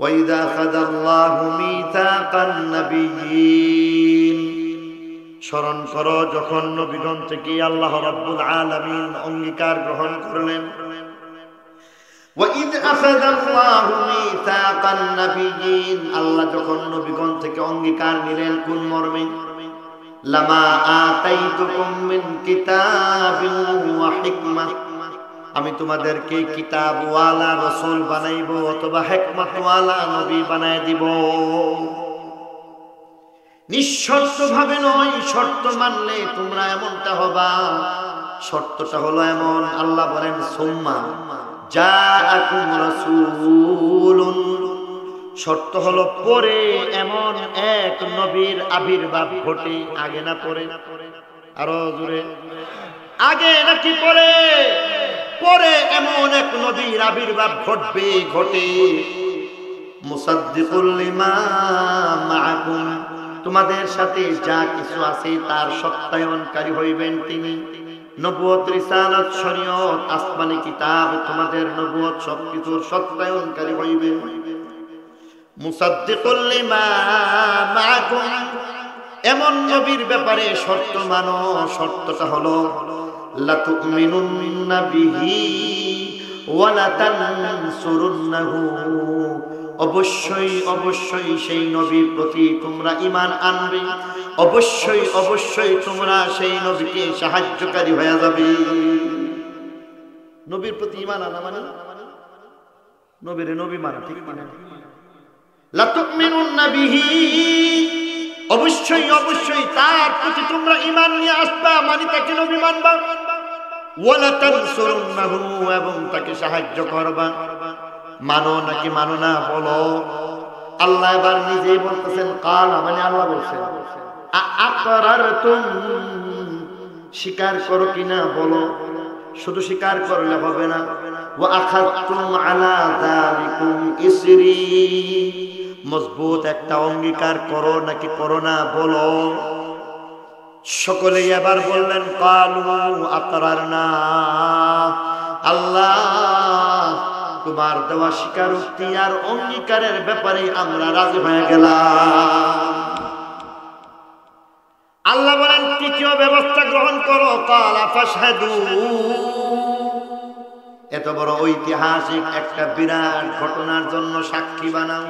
وَإِذَا أَخَذَ اللَّهُ مِيثَاقَ النَّبِيِّينَ স্মরণ করো যখন নবীগণ থেকে আল্লাহ রাব্বুল আলামিন অঙ্গীকার গ্রহণ করলেন। وَإِذْ أَخَذَ اللَّهُ مِيثَاقَ النَّبِيِّينَ আল্লাহ যখন নবীগণ থেকে অঙ্গীকার নিলেন কোন মর্মে? লামা আতাইতুকুম মিন কিতাবিন ওয়া হিকমাহ, আমি তোমাদেরকে কিতাবওয়ালা রাসূল বানাইবো অথবা হিকমতওয়ালা নবী বানায় দিব। নিঃশর্তভাবে নয়, শর্ত মানলে তোমরা এমনটা হবা। শর্তটা হলো এমন, আল্লাহ বলেন সুম্মা জাআকুম রাসূলুন, শর্ত হলো পরে এমন এক নবীর আবির্ভাব ঘটে। আগে না পরে? আরো জোরে, আগে নাকি পরে? পরে এমন এক নবীর আবির্ভাব ঘটবে, ঘটে। মুসাদ্দিকুল লিমা মাআকুম, তোমাদের সাথে যা কিছু আছে তার সত্যায়নকারী হইবেন তিনি। নবুয়ত, রিসালাত, শরীয়ত, আসমানি কিতাব, তোমাদের নবুয়ত সবকিছুর সত্যায়নকারী হইবেন। মুসাদ্দিকুল লিমা মাআকুম, এমন নবীর ব্যাপারে শর্ত মানো। শর্তটা হলো লাতুমিনুন্না বিহি ওয়া লাতানসুরুন্নাহু, অবশ্যই অবশ্যই সেই নবীর প্রতি তোমরা ঈমান আনবে, অবশ্যই অবশ্যই তোমরা সেই নবীকে সাহায্যকারী হয়ে যাবে। নবীর প্রতি ঈমান আনা মানে নবীরে নবী মানা, ঠিক না? লাতুমিনুন্না বিহি, অবশ্যই অবশ্যই তার প্রতি তোমরা ঈমান নিয়ে আসবা, মানে তাকে নবী মানবা। ওয়া লাতানসুরুন্নাহু, এবং তাকে সাহায্য করবা। মানো নাকি মানো না বলো। আল্লাহ এবার নিজেই বলতেছেন কাল, মানে আল্লাহ বলছেন আকরারতুম, স্বীকার করো কিনা বলো। শুধু স্বীকার করলে হবে না। ওয়া আখাযতুম আলা যালিকুম ইসরি, মজবুত একটা অঙ্গীকার করো নাকি করো না বলো। সকলেই এবার বললেন কালু আকরারনা, আল্লাহ তোমার দেওয়া স্বীকারোক্তি আর অঙ্গীকারের ব্যাপারে আমরা রাজি হয়ে গেলাম। আল্লাহ বলেন তৃতীয় ব্যবস্থা গ্রহণ করো। কালা ফাশহাদু, এত বড় ঐতিহাসিক একটা বিরাট ঘটনার জন্য সাক্ষী বানাও,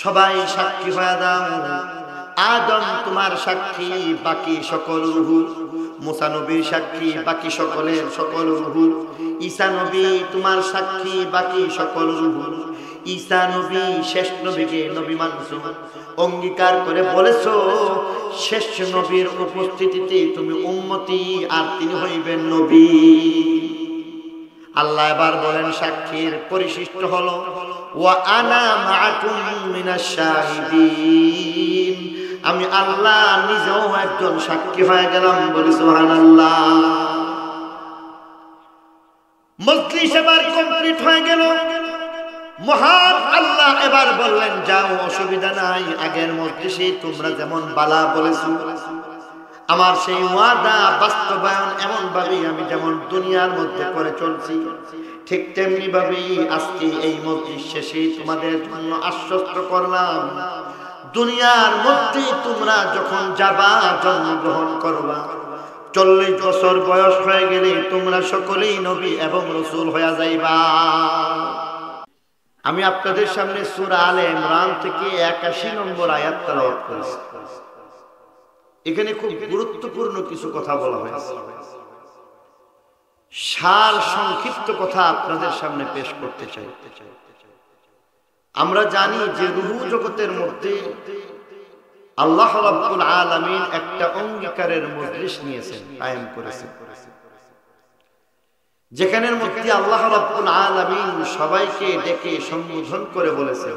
সবাই সাক্ষী হয়ে দাও। আদম তোমার সাক্ষী, বাকি সকল রূহ। মুসা নবীর সাক্ষী, বাকি সকলের সকল রূহ। ঈসা নবী তোমার সাক্ষী, বাকি সকল রূহ। ঈসা নবী শেষ নবীকে নবী মানছো, অঙ্গীকার করে বলেছো শেষ নবীর উপস্থিতিতে তুমি উম্মতি, আর তিনি হইবেন নবী। আল্লাহ এবার বলেন সাক্ষীর পরিশিষ্ট হলো ওয়া আনা মাআকুম মিনাশ শাহিদিন, আমি আল্লাহ নিজেও একজন সাক্ষী হয়ে গেলাম। বলি সুবহানাল্লাহ। মজলিস এবার কমপ্লিট হয়ে গেল। মহান আল্লাহ এবার বললেন যাও, অসুবিধা নাই, আগের মজলিসে তোমরা যেমন বালা বলেছো, আমার সেই ওয়াদা বাস্তবায়ন এমন ভাবেই আমি যেমন দুনিয়ার মধ্যে করে চলছি, ঠিক তেমনি ভাবেই আজকে এই মজলিস শেষে তোমাদের জন্য আশ্বস্ত করলাম, দুনিয়ার মধ্যে তোমরা যখন যাবা, জন্মগ্রহণ করবা, 40 বছর বয়স হয়ে গেলে তোমরা সকলেই নবী এবং রাসূল হয়ে যাইবা। আমি আপনাদের সামনে সূরা আলে ইমরান থেকে 81 নম্বর আয়াত তেলাওয়াত করেছি। এখানে খুব গুরুত্বপূর্ণ কিছু কথা বলা হয়েছে। সার সংক্ষিপ্ত কথা আপনাদের সামনে পেশ করতে চাই। আমরা জানি যে রূহ জগতের মধ্যে আল্লাহ রাব্বুল আলামিন একটা অঙ্গীকারের মজলিস নিয়েছেন, কায়েম করেছেন, যেখানের মধ্যে আল্লাহ রাব্বুল আলামিন সবাইকে ডেকে সম্বোধন করে বলেছেন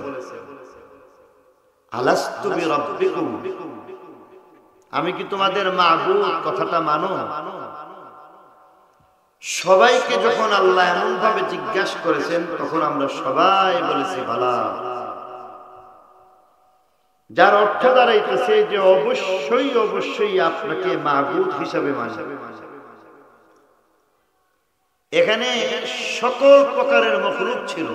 আলাস্তু বিরাব্বিকুম, আমি কি তোমাদের মাবুদ, কথাটা মানো? সবাইকে যখন আল্লাহ এমন ভাবে জিজ্ঞাসা করেছেন তখন আমরা সবাই বলেছি ভালা, যার অর্থ দাঁড়াইতেছে যে অবশ্যই অবশ্যই আপনাকে মাবুদ হিসাবে মানবে। এখানে সকল প্রকারের মখলুক ছিল,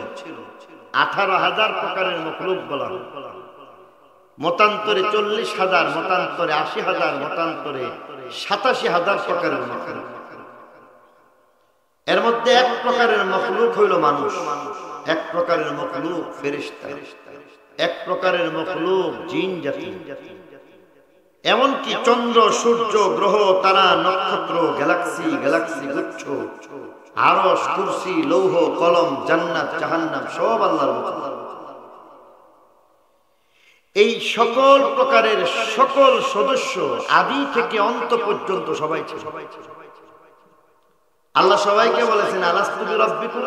18,000 প্রকারের মখলুক বলা হয়। মতান্তরে 40,000, মতান্তরে 80,000, মতান্তরে 87,000 প্রকারের মখলুক। এর মধ্যে এক প্রকারের মখলুক হইল মানুষ, এক প্রকারের মখলুক ফেরেশতা, এক প্রকারের মখলুক জিন জাতি। এমনকি চন্দ্র, সূর্য, গ্রহ, তারা, নক্ষত্র, গ্যালাক্সি, গ্যালাক্সি গুচ্ছ, আরশ, কুরসি, লৌহ, কলম, জান্নাত, জাহান্নাম সব আল্লাহর মখলুক। এই সকল প্রকারের সকল সদস্য আদি থেকে অন্ত পর্যন্ত সবাই ছিল। আল্লাহ সবাইকে বলেছেন আলাস্তু বিরাব্বিকুম,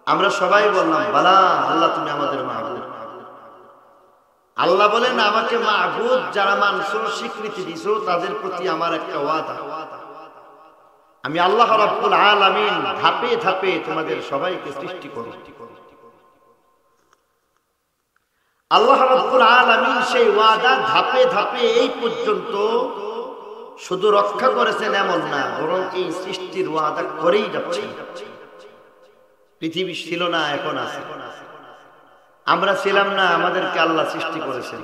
আমরা সবাই বললাম বালা, আল্লাহ তুমি আমাদের মাহবুব। আল্লাহ বলেন আমাকে মাহবুব যারা মানছো, স্বীকৃতি দিছো, তাদের প্রতি আমার একটা ওয়াদা, আমি আল্লাহ রাব্বুল আলামিন ধাপে ধাপে তোমাদের সবাইকে সৃষ্টি করব। আল্লাহ রাব্বুল আলামিন সেই ওয়াদা ধাপে ধাপে এই পর্যন্ত শুধু রক্ষা করেছেন এমন না, বরং এই সৃষ্টির ওয়াদা করেই যাচ্ছেন। পৃথিবী ছিল না, এখন আছে। আমরা ছিলাম না, আমাদেরকে আল্লাহ সৃষ্টি করেছেন।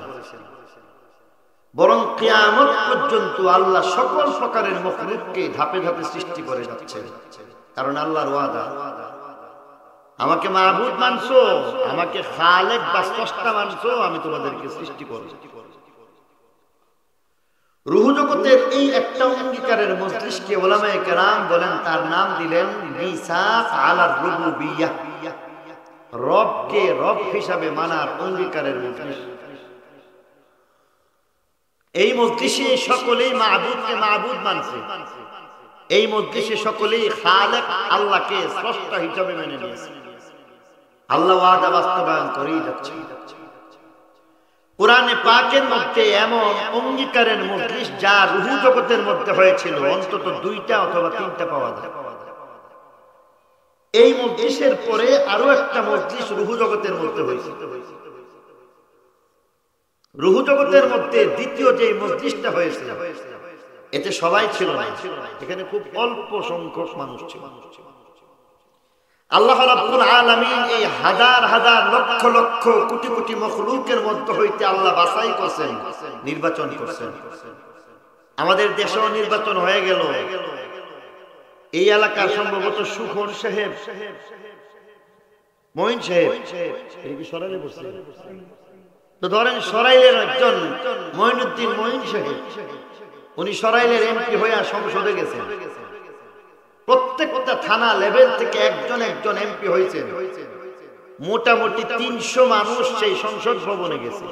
বরং কিয়ামত পর্যন্ত আল্লাহ সকল প্রকারের মখলুককে ধাপে ধাপে সৃষ্টি করে যাচ্ছেন। কারণ আল্লাহর ওয়াদা, আমাকে মাহবুব মানছো, আমাকে খালেক বা স্রষ্টা মানছো, আমি তোমাদেরকে সৃষ্টি করব। রূহ জগতের এই একটা অঙ্গীকারের মজলিসকে উলামায়ে কেরাম বলেন, তার নাম দিলেন মিসাক আলা রুবুবিয়্যাহ, রবকে রব হিসাবে মানার অঙ্গীকারের মজলিস। এই মজলিসে সকলেই মাহবুবকে মাহবুব মানছে, এই মজলিসে সকলেই খালেক আল্লাহকে স্রষ্টা হিসাবে মেনে নিয়েছে। আল্লাহ ওয়াদা বাস্তবায়ন করেই যাচ্ছে। কোরআনে পাকের মধ্যে এমন অঙ্গীকারের মজলিস যা রূহ জগতের মধ্যে হয়েছিল অন্তত 2টা অথবা 3টা পাওয়া যায়। এই মজলিসের পরে আরো একটা মজলিস রূহ জগতের মধ্যে হয়েছে। রূহ জগতের মধ্যে দ্বিতীয় যে মজলিসটা হয়েছে, এতে সবাই ছিল না, এখানে খুব অল্প সংখ্যক মানুষ ছিল। আল্লাহ রাব্বুল আলামিন এই হাজার হাজার লক্ষ লক্ষ কোটি কোটি মখলুকের মধ্য হইতে আল্লাহ বাছাই করছেন, নির্বাচন করছেন। আমাদের দেশেও নির্বাচন হয়ে গেল। এই এলাকার সম্ভবত সুখন সাহেব, মঈন সাহেব, এটা কি সরাইলে বসছে? তো ধরেন সরাইলের একজন মঈনুদ্দিন মঈন সাহেব, উনি সরাইলের এমপি হয়ে সংসদে গেছেন। প্রত্যেকটা থানা লেভেল থেকে একজন একজন এমপি হয়েছেন। মোটামুটি 300 মানুষ সেই সংসদ ভবনে গেছে।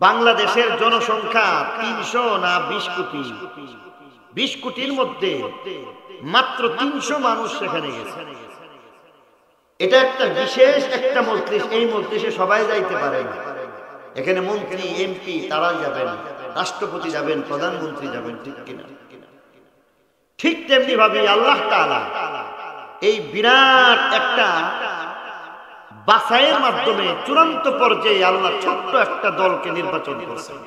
বাংলাদেশের জনসংখ্যা 300 না 20 কোটি, 20 কোটির মধ্যে মাত্র 300 মানুষ সেখানে গেছে। এটা একটা বিশেষ একটা মজলিস। এই মজলিসে সবাই যাইতে পারে না। এখানে মন্ত্রী, এমপি তারা যাবেন, রাষ্ট্রপতি যাবেন, প্রধানমন্ত্রী যাবেন, ঠিক কিনা? ঠিক তেমনি ভাবে আল্লাহ তাআলা এই বিরাট একটা বাছাইয়ের মাধ্যমে চূড়ান্ত পর্যায়ে আল্লাহ ছোট্ট একটা দলকে নির্বাচন করেছেন।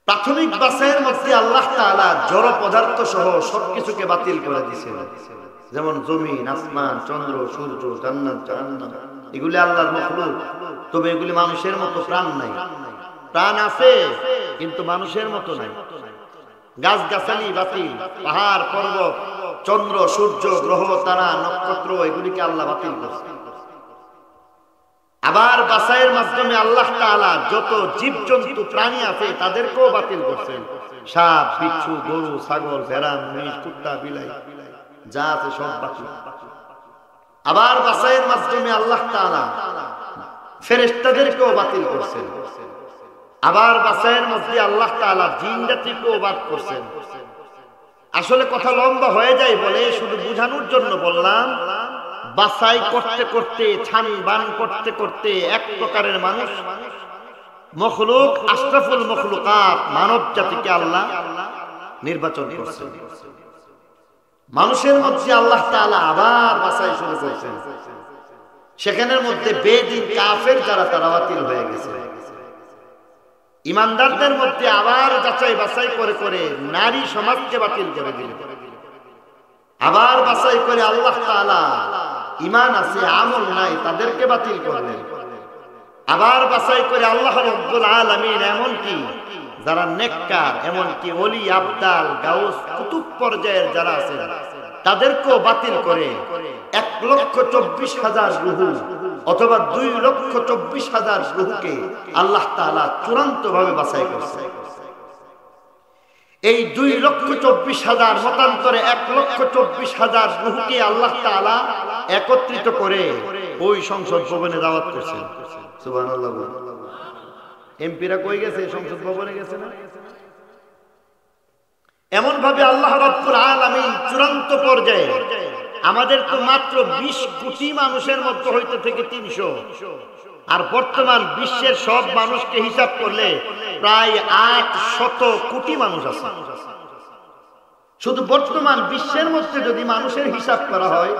প্রাথমিক বাছাইয়ের মধ্যে আল্লাহ তাআলা জড় পদার্থ সহ সবকিছুকে বাতিল করে দিয়েছেন, যেমন জমিন, আসমান, চন্দ্র, সূর্য, জান্নাত, জাহান্নাম, এগুলি আল্লাহর মখলুক। তবে এগুলি মানুষের মতো প্রাণ নাই। প্রাণ আছে কিন্তু মানুষের মতো নাই। গাছ গাছালি বাতিল, পাহাড় পর্বত, চন্দ্র, সূর্য, গ্রহ, তারা, নক্ষত্র, এগুলিকে আল্লাহ বাতিল করছে। আবার বাছাইয়ের মাধ্যমে আল্লাহ তাআলা যত জীবজন্তু প্রাণী আছে তাদেরকেও বাতিল করছেন। সাপ, বিচ্ছু, গরু, ছাগল, ভেড়া, মহিষ, কুত্তা, বিলাই যা আছে সব বাতিল। আবার বাছাইয়ের মাধ্যমে আল্লাহ তাআলা ফেরেশতাদেরকেও বাতিল করছেন। আবার বাছাইয়ের মধ্যে আল্লাহ তাআলা জিন জাতিকেও বাদ করছেন। আসলে কথা লম্বা হয়ে যায় বলে শুধু বোঝানোর জন্য বললাম, বাছাই করতে করতে, ছান বান করতে করতে এক প্রকারের মানুষ, মখলুক, আশরাফুল মখলুকাত, মানব জাতিকে আল্লাহ নির্বাচন করছেন। মানুষের মধ্যে আল্লাহ তাআলা আবার বাছাই শুরু করেছেন। সেখানের মধ্যে বেদিন কাফের যারা, তারা বাতিল হয়ে গেছে। ইমানদারদের মধ্যে আবার যাচাই বাছাই করে করে নারী সমাজকে বাতিল করে দিলেন। আবার বাছাই করে আল্লাহ তাআলা ঈমান আছে আমল নাই তাদেরকে বাতিল করলেন। আবার বাছাই করে আল্লাহ রাব্বুল আলামিন এমন কি যারা নেককার, এমন কি ওলি আবদাল গাউস কুতুব পর্যায়ের যারা আছেন তাদেরকেও বাতিল করে 1,24,000 রূহ অথবা 2,24,000 রূহকে আল্লাহ তাআলা চূড়ান্ত ভাবে বাছাই করেছেন। এই 2,24,000 মতান্তরে 1,24,000 রূহকে আল্লাহ তাআলা একত্রিত করে ওই সংসদ ভবনে দাওয়াত করেছেন। সুবহানাল্লাহ। এমপিরা কই গেছে? সংসদ ভবনে গেছে না? এমন ভাবে আল্লাহ রাব্বুল আলামিন চূড়ান্ত পর্যায়ে, আমাদের তো মাত্র 20 কোটি মানুষের মধ্যে হইতে থেকে 300, আর বর্তমান বিশ্বের সব মানুষকে হিসাব করলে প্রায় 800 কোটি মানুষ আছে। শুধু বর্তমান বিশ্বের মধ্যে যদি মানুষের হিসাব করা হয়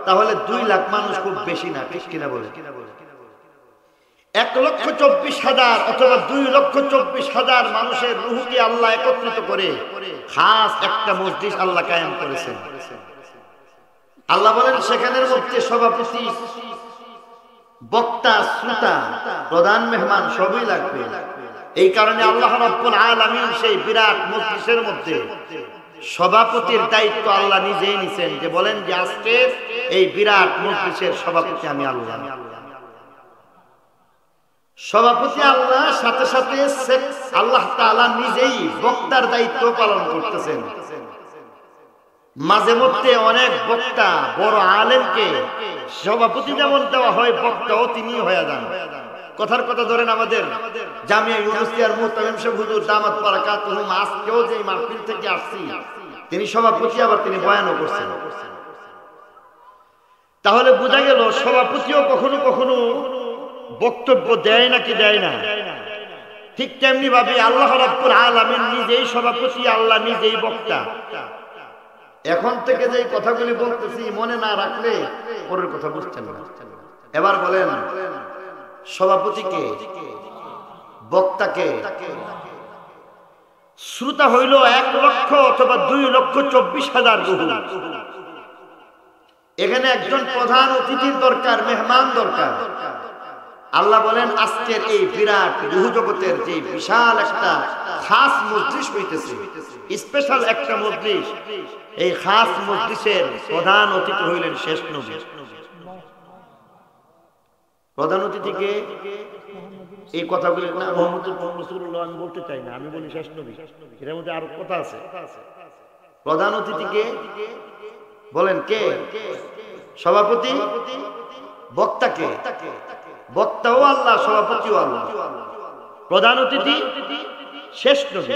তাহলে 2 লাখ মানুষ খুব বেশি না, ঠিক কিনা বলে? 1,24,000 অথবা 2,24,000 মানুষের রূহকে আল্লাহ একত্রিত করে খাস একটা মসজিদ আল্লাহ কায়েম করেছেন। আল্লাহ বলেন সেখানের মধ্যে সভাপতি, বক্তা, শ্রোতা, প্রধান মেহমান সবই লাগবে। এই কারণে আল্লাহ রাব্বুল আলামিন সেই বিরাট মজলিসের মধ্যে সভাপতির দায়িত্ব আল্লাহ নিজেই নিছেন, যে বলেন যে আজকে এই বিরাট মজলিসের সভাপতি আমি আল্লাহ। সভাপতি আল্লাহ, সাথে সাথে আল্লাহ তাআলা নিজেই বক্তার দায়িত্ব পালন করতেছেন। মাঝে মধ্যে অনেক বক্তা, বড় আলেমকে সভাপতি যেমন দেওয়া হয়, বক্তাও তিনি হয়ে যান। কথার কথা ধরেন আমাদের জামিয়া ইউনিভার্সিটির মুহতামিম সাহেব হুজুর দামাত বারাকাতুহু, আজকেও যে মাহফিল থেকে আসছি তিনি সভাপতি, আবার তিনি বয়ানও করছেন। তাহলে বোঝা গেল সভাপতিও কখনো কখনো বক্তব্য দেয় নাকি দেয় না। ঠিক তেমনি ভাবে আল্লাহ রাব্বুল আলামিন নিজেই সভাপতি, আল্লাহ নিজেই বক্তা। এখন থেকে যে কথাগুলি বলতেছি মনে না রাখলে পরের কথা বুঝছেন না। এবার বলেন সভাপতিকে, বক্তাকে, শ্রোতা হইল 1 লক্ষ অথবা 2,24,000 রূহ। এখানে একজন প্রধান অতিথির দরকার, মেহমান দরকার। আল্লাহ বলেন আজকের এই বিরাট রূহ জগতের যে বিশাল একটা খাস মজলিস হইতেছে, স্পেশাল একটা মজলিস, এই খাস মজলিসের প্রধান অতিথি হইলেন শেষ নবী। প্রধান অতিথিকে এই কথাগুলি না মুহাম্মদ রাসূলুল্লাহ আমি বলতে চাই না, আমি বলি শেষ নবী। এর মধ্যে আরো কথা আছে। প্রধান অতিথিকে বলেন কে? সভাপতি। বক্তাকে? বক্তাও আল্লাহ, সভাপতিও আল্লাহ। প্রধান অতিথি শেষ নবী।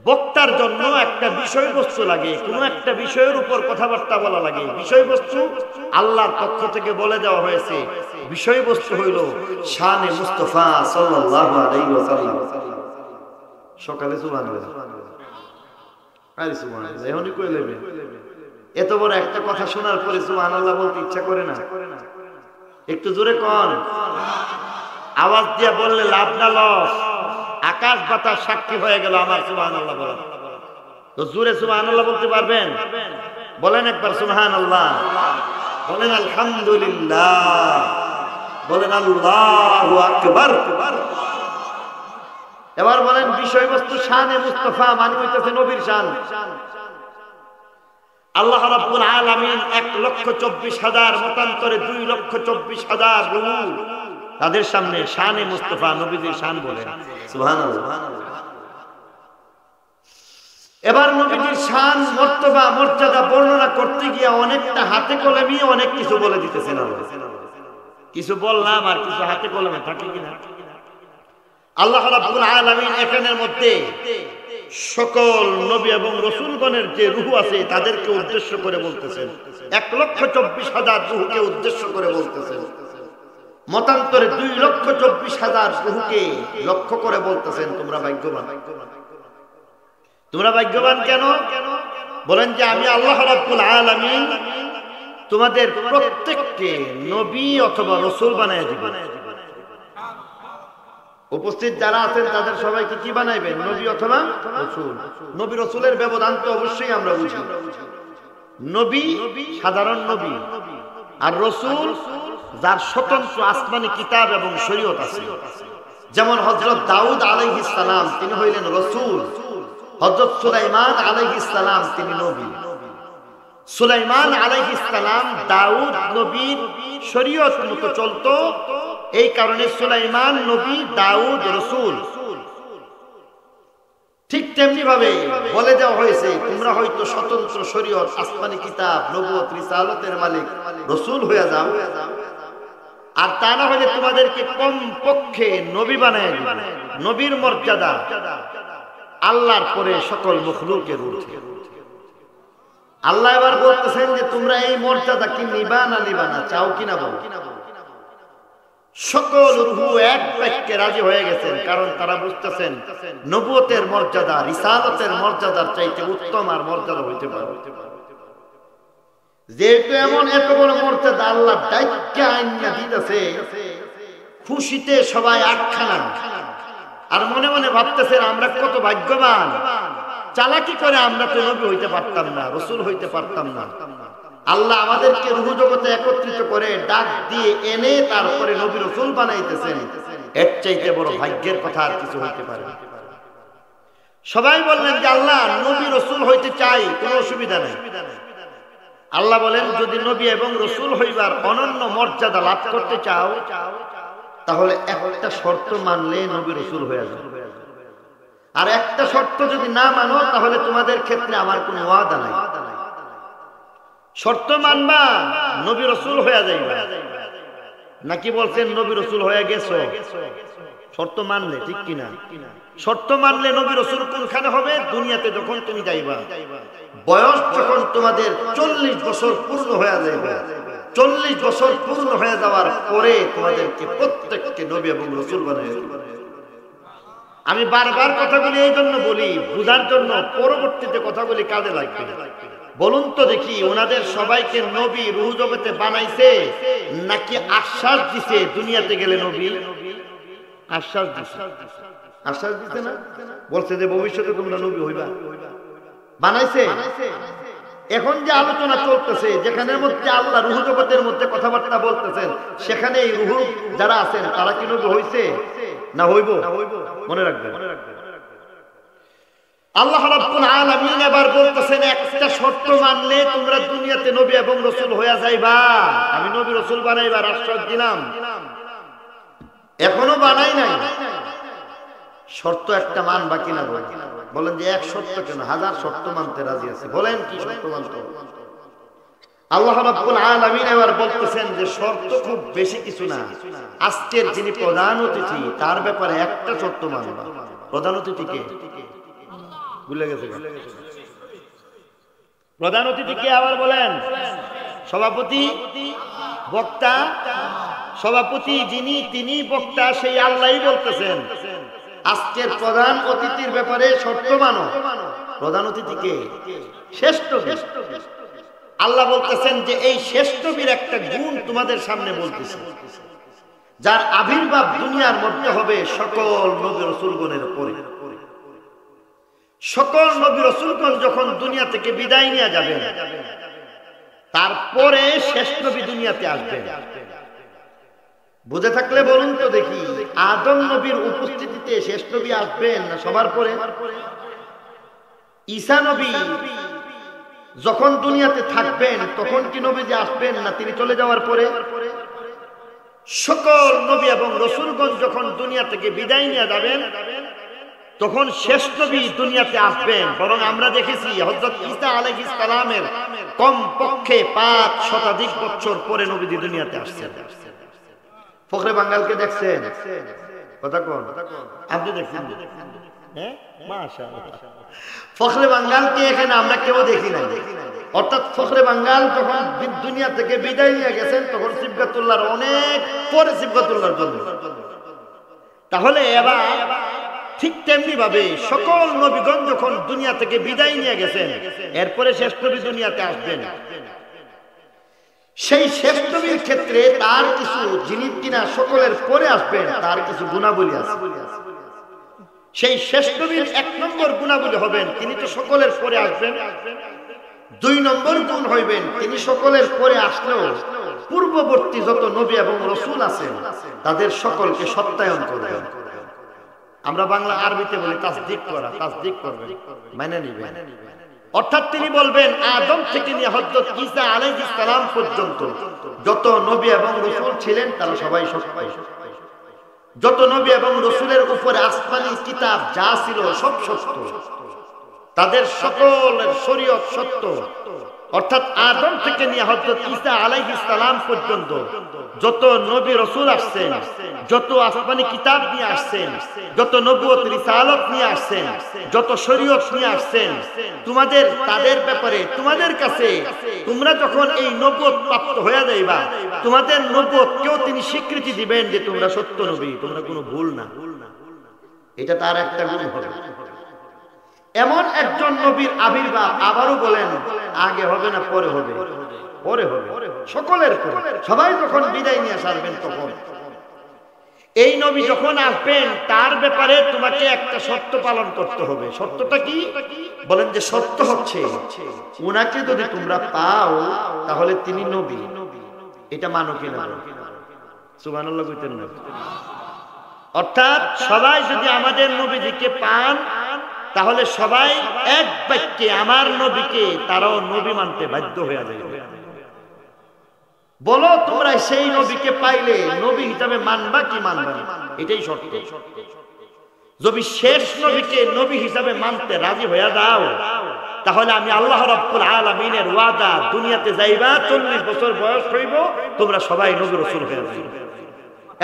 বক্তার জন্য একটা বিষয়বস্তু লাগে, কোন একটা বিষয়ের উপর কথাবার্তা বলা লাগে। বিষয়বস্তু আল্লাহর পক্ষ থেকে বলে দেওয়া হয়েছে। বিষয়বস্তু হইল শানে মুস্তাফা সাল্লাল্লাহু আলাইহি ওয়াসাল্লাম। সকালে সুবহানাল্লাহ, আরে সুবহানাল্লাহ, এখনই কই নেবে? এত বড় একটা কথা শোনার পরে সুবহানাল্লাহ বলতে ইচ্ছা করে না? একটু জোরে কোন, আওয়াজ দিয়ে বললে লাভ না লস? আকাশ বাতাস সাক্ষী হয়ে গেল আমার সুবহানাল্লাহ বলা। তো জোরে সুবহানাল্লাহ বলতে পারবেন? বলেন একবার সুবহানাল্লাহ, বলেন আলহামদুলিল্লাহ, বলেন আল্লাহু আকবার। এবার বলেন বিষয়বস্তু শানে মুস্তাফা মানে হইতেছে নবীর শান। আল্লাহ রাব্বুল আলামিন 1,24,000 মতান্তরে 2,24,000 রূহ তাদের সামনে শানে মুস্তাফা নবীজির শান বলেন। সুবহানাল্লাহ। এবার নবীজির শান, মর্তবা, মর্যাদা বর্ণনা করতে গিয়ে অনেকটা হাতে কলমে অনেক কিছু বলে দিতেছেন আল্লাহ। কিছু বললাম আর কিছু হাতে কলমে থাকে কিনা? আল্লাহ রাব্বুল আলামিন এখানের মধ্যে সকল নবী এবং রাসূলগণের যে রূহ আছে তাদেরকে উদ্দেশ্য করে বলতেছেন। 1,24,000 রূহকে উদ্দেশ্য করে বলতেছেন। মতান্তরে 2,24,000 রূহকে লক্ষ্য করে বলতেছেন তোমরা ভাগ্যবান। তোমরা ভাগ্যবান কেন? বলেন যে আমি আল্লাহ রাব্বুল আলামিন তোমাদের প্রত্যেককে নবী অথবা রাসূল বানায় দিব। উপস্থিত যারা আছেন তাদের সবাইকে কি বানাইবেন? নবী অথবা রাসূল। নবী রাসূলের ব্যবধান তো অবশ্যই আমরা বুঝি। নবী সাধারণ নবী, আর রাসূল যার স্বতন্ত্র আসমানি কিতাব এবং শরীয়ত আছে। যেমন হযরত দাউদ আলাইহিস সালাম তিনি হইলেন রাসূল, হযরত সুলাইমান আলাইহিস সালাম তিনি নবী। সুলাইমান আলাইহিস সালাম দাউদ নবীর শরীয়ত মতো চলতো, এই কারণে সুলাইমান নবী, দাউদ রাসূল। ঠিক তেমনি ভাবে বলে দেওয়া হয়েছে তোমরা হয়তো স্বতন্ত্র শরীয়ত, আসমানি কিতাব, নবুয়ত, রিসালাতের মালিক রাসূল হয়ে যাও, আর তা না হলে তোমাদেরকে কম পক্ষে নবী বানায় দিবে। নবীর মর্যাদা আল্লাহর পরে সকল মখলুকের ঊর্ধ্বে। আল্লাহ এবার বলতেছেন যে তোমরা এই মর্যাদা কি নিবা না নিবা না, চাও কিনা বলো। সকল রূহ এক বাক্যে রাজি হয়ে গেছেন, কারণ তারা বুঝতেছেন নবুয়তের মর্যাদা রিসালাতের মর্যাদার চাইতে উত্তম আর মর্যাদা হইতে পারে। যেহেতু এমন এত বড় মর্যাদা আল্লাহ দায়িত্ব আইনা দিতেছে, খুশিতে সবাই আটখানা, আর মনে মনে ভাবতেছেন আমরা কত ভাগ্যবান, চালাকি করে আমরা তো নবী হইতে পারতাম না, রাসূল হইতে পারতাম না। আল্লাহ আমাদেরকে রূহ জগতে একত্রিত করে ডাক দিয়ে এনে তারপরে নবী রাসূল বানাইতেছেন, এর চাইতে বড় ভাগ্যের কথা আর কিছু হইতে পারে না। সবাই বললেন যে আল্লাহ নবী রাসূল হইতে চাই, কোনো অসুবিধা নেই। আল্লাহ বলেন যদি নবী এবং রাসূল হইবার অনন্য মর্যাদা লাভ করতে চাও, তাহলে একটা শর্ত মানলে নবী রাসূল হয়ে যাবে, আর একটা শর্ত যদি না মানো তাহলে তোমাদের ক্ষেত্রে আমার কোনো ওয়াদা নাই। শর্ত মানবা নবী রাসূল হয়ে যাইবা, নাকি বলছেন নবী রাসূল হয়ে গেছো? শর্ত মানলে, ঠিক কিনা? শর্ত মানলে নবী রাসূল কোনখানে হবে? দুনিয়াতে যখন তুমি যাইবা, বয়স যখন তোমাদের 40 বছর পূর্ণ হয়ে যাবে, 40 বছর পূর্ণ হয়ে যাওয়ার পরে তোমাদেরকে প্রত্যেককে নবী এবং রাসূল বানায় দিবে। আমি বারবার কথাগুলি এই জন্য বলি, বুঝার জন্য, পরবর্তীতে কথাগুলি কাজে লাগবে। বলুন তো দেখি, ওনাদের সবাইকে নবী রূহ জগতে বানাইছে নাকি আশ্বাস দিছে দুনিয়াতে গেলে নবী? আশ্বাস দিছে। আশ্বাস দিছে না? বলছে যে ভবিষ্যতে তোমরা নবী হইবা। বানাইছে। এখন যে আলোচনা চলতেছে, যেখানের মধ্যে আল্লাহ রূহ জগতের মধ্যে কথাবার্তা বলতেছেন, সেখানে এই রূহ যারা আছেন তারা কি নবী হইছে না হইব? মনে রাখবেন। আল্লাহ রাব্বুল আলামিন এবার বলতেছেন একটা শর্ত মানলে তোমরা দুনিয়াতে নবী এবং রাসূল হয়ে যাইবা। আমি নবী রাসূল বানাইবার আশ্বাস দিলাম, এখনো বানাই নাই। শর্ত একটা মানবা কিনা বলেন যে এক শর্ত কেন, 1000 শর্ত মানতে রাজি আছে। বলেন কি শর্ত মানতে? আল্লাহ রাব্বুল আলামিন এবার বলতেছেন যে শর্ত খুব বেশি কিছু না, আজকের যিনি প্রধান অতিথি তার ব্যাপারে একটা শর্ত মানবা। প্রধান অতিথি কে? ভুলে গেছে? প্রধান অতিথি কে আবার বলেন? সভাপতি, বক্তা। সভাপতি যিনি, তিনি বক্তা, সেই আল্লাহই বলতেছেন আজকের প্রধান অতিথির ব্যাপারে শর্ত মানো। প্রধান অতিথি কে? শ্রেষ্ঠ। আল্লাহ বলতেছেন যে এই শ্রেষ্ঠবীর একটা গুণ তোমাদের সামনে বলতেছে, যার আবির্ভাব দুনিয়ার মধ্যে হবে সকল নবী রাসূলগণের পরে। সকল নবী রাসূলগণ যখন দুনিয়া থেকে বিদায় নিয়ে যাবেন, তারপরে শেষ নবী দুনিয়াতে আসবেন। বুঝে থাকলে বলুন তো দেখি, আদম নবীর উপস্থিতিতে শেষ নবী আসবেন না সবার পরে? ঈসা নবী যখন দুনিয়াতে থাকবেন তখন কি নবীজি আসবেন না তিনি চলে যাওয়ার পরে? সকল নবী এবং রাসূলগণ যখন দুনিয়া থেকে বিদায় নিয়ে যাবেন তখন শেষ নবী দুনিয়াতে আসবেন। বরং আমরা দেখেছি হযরত ঈসা আলাইহিস সালামের কম পক্ষে 5 শতাধিক বছর পরে নবীজি দুনিয়াতে আসছেন। ফখরে বাঙ্গালকে দেখছেন? কথা কোন? আপনি দেখছেন? হ্যাঁ, মাশাআল্লাহ। ফখরে বাঙ্গালকে এখানে আমরা কেউ দেখি নাই। অর্থাৎ ফখরে বাঙ্গাল যখন দুনিয়া থেকে বিদায় নিয়ে গেছেন তখন সিবগাতুল্লাহর অনেক পরে সিবগাতুল্লাহর জন্য। তাহলে এবার ঠিক তেমনি ভাবে সকল নবীগণ যখন দুনিয়া থেকে বিদায় নিয়ে গেছেন এরপরে শেষ নবী দুনিয়াতে আসবেন। সেই শেষ নবীর ক্ষেত্রে তার কিছু যিনি কিনা সকলের পরে আসবেন তার কিছু গুণাবলী আছে। সেই শেষ নবীর 1 নম্বর গুণাবলী হবেন তিনি তো সকলের পরে আসবেন। 2 নম্বর গুণ হইবেন তিনি সকলের পরে আসলেও পূর্ববর্তী যত নবী এবং রাসূল আছেন তাদের সকলকে সত্যায়ন করবেন। আমরা বাংলা আরবিতে বলি তাসদিক করা, তাসদিক করবেন, মানে নেবেন। অর্থাৎ তিনি বলবেন আদম থেকে নিয়ে হযরত ঈসা আলাইহিস সালাম পর্যন্ত যত নবী এবং রাসূল ছিলেন তারা সবাই সত্য। যত নবী এবং রাসূলের উপরে আসমানি কিতাব যা ছিল সব সত্য, তাদের সকলের শরীয়ত সত্য। অর্থাৎ আদম থেকে নিয়ে হযরত ঈসা আলাইহিস সালাম পর্যন্ত যত নবী রাসূল আসছেন, যত আসমানি কিতাব নিয়ে আসছেন, যত নবুয়ত রিসালাত নিয়ে আসছেন, যত শরীয়ত নিয়ে আসছেন, তোমাদের তাদের ব্যাপারে তোমাদের কাছে তোমরা যখন এই নবুয়ত প্রাপ্ত হয়ে যাইবা, তোমাদের নবুয়তকেও তিনি স্বীকৃতি দিবেন যে তোমরা সত্য নবী, তোমরা কোনো ভুল না। এটা তার একটা গুণ হবে। এমন একজন নবীর আবির্ভাব আবারও বলেন আগে হবে না পরে হবে? পরে হবে, সকলের পরে। সবাই যখন বিদায় নিয়ে আসবেন তখন এই নবী যখন আসবেন তার ব্যাপারে তোমাকে একটা শর্ত পালন করতে হবে। শর্তটা কি? বলেন যে সত্য হচ্ছে উনাকে যদি তোমরা পাও তাহলে তিনি নবী। এটা মানো কিনা? সুবহানাল্লাহ কইতেন না? অর্থাৎ সবাই যদি আমাদের নবীজিকে পান তাহলে সবাই এক বাক্যে আমার নবীকে তারাও নবী মানতে বাধ্য হয়ে যাবে। বলো তোমরা সেই নবীকে পাইলে নবী হিসাবে মানবা কি মানবা না? এটাই শর্ত। যদি শেষ নবীকে নবী হিসাবে মানতে রাজি হয়ে দাও তাহলে আমি আল্লাহ রাব্বুল আলামিনের ওয়াদা, দুনিয়াতে যাইবা 40 বছর বয়স হইব তোমরা সবাই নবী রাসূল হয়ে যাবে।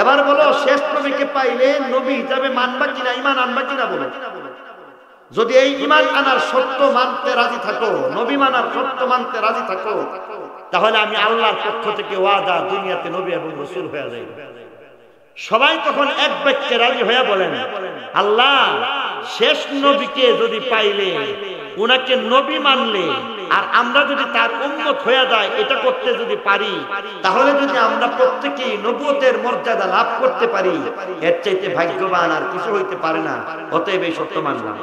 এবার বলো শেষ নবীকে পাইলে নবী হিসাবে মানবা কিনা, ঈমান আনবা কিনা? বলো। যদি এই ঈমান আনার সত্য মানতে রাজি থাকো, নবী মানার সত্য মানতে রাজি থাকো, তাহলে আমি আল্লাহর পক্ষ থেকে ওয়াদা, দুনিয়াতে নবী এবং রাসূল হয়ে যাই। সবাই তখন এক বাক্যে রাজি হয়ে বলেন আল্লাহ শেষ নবীকে যদি পাইলে, উনাকে নবী মানলে, আর আমরা যদি তার উম্মত হয়ে যায়, এটা করতে যদি পারি, তাহলে যদি আমরা প্রত্যেকেই নবুয়তের মর্যাদা লাভ করতে পারি, এর চাইতে ভাগ্যবান আর কিছু হইতে পারে না। অতএব এই সত্য মানলাম।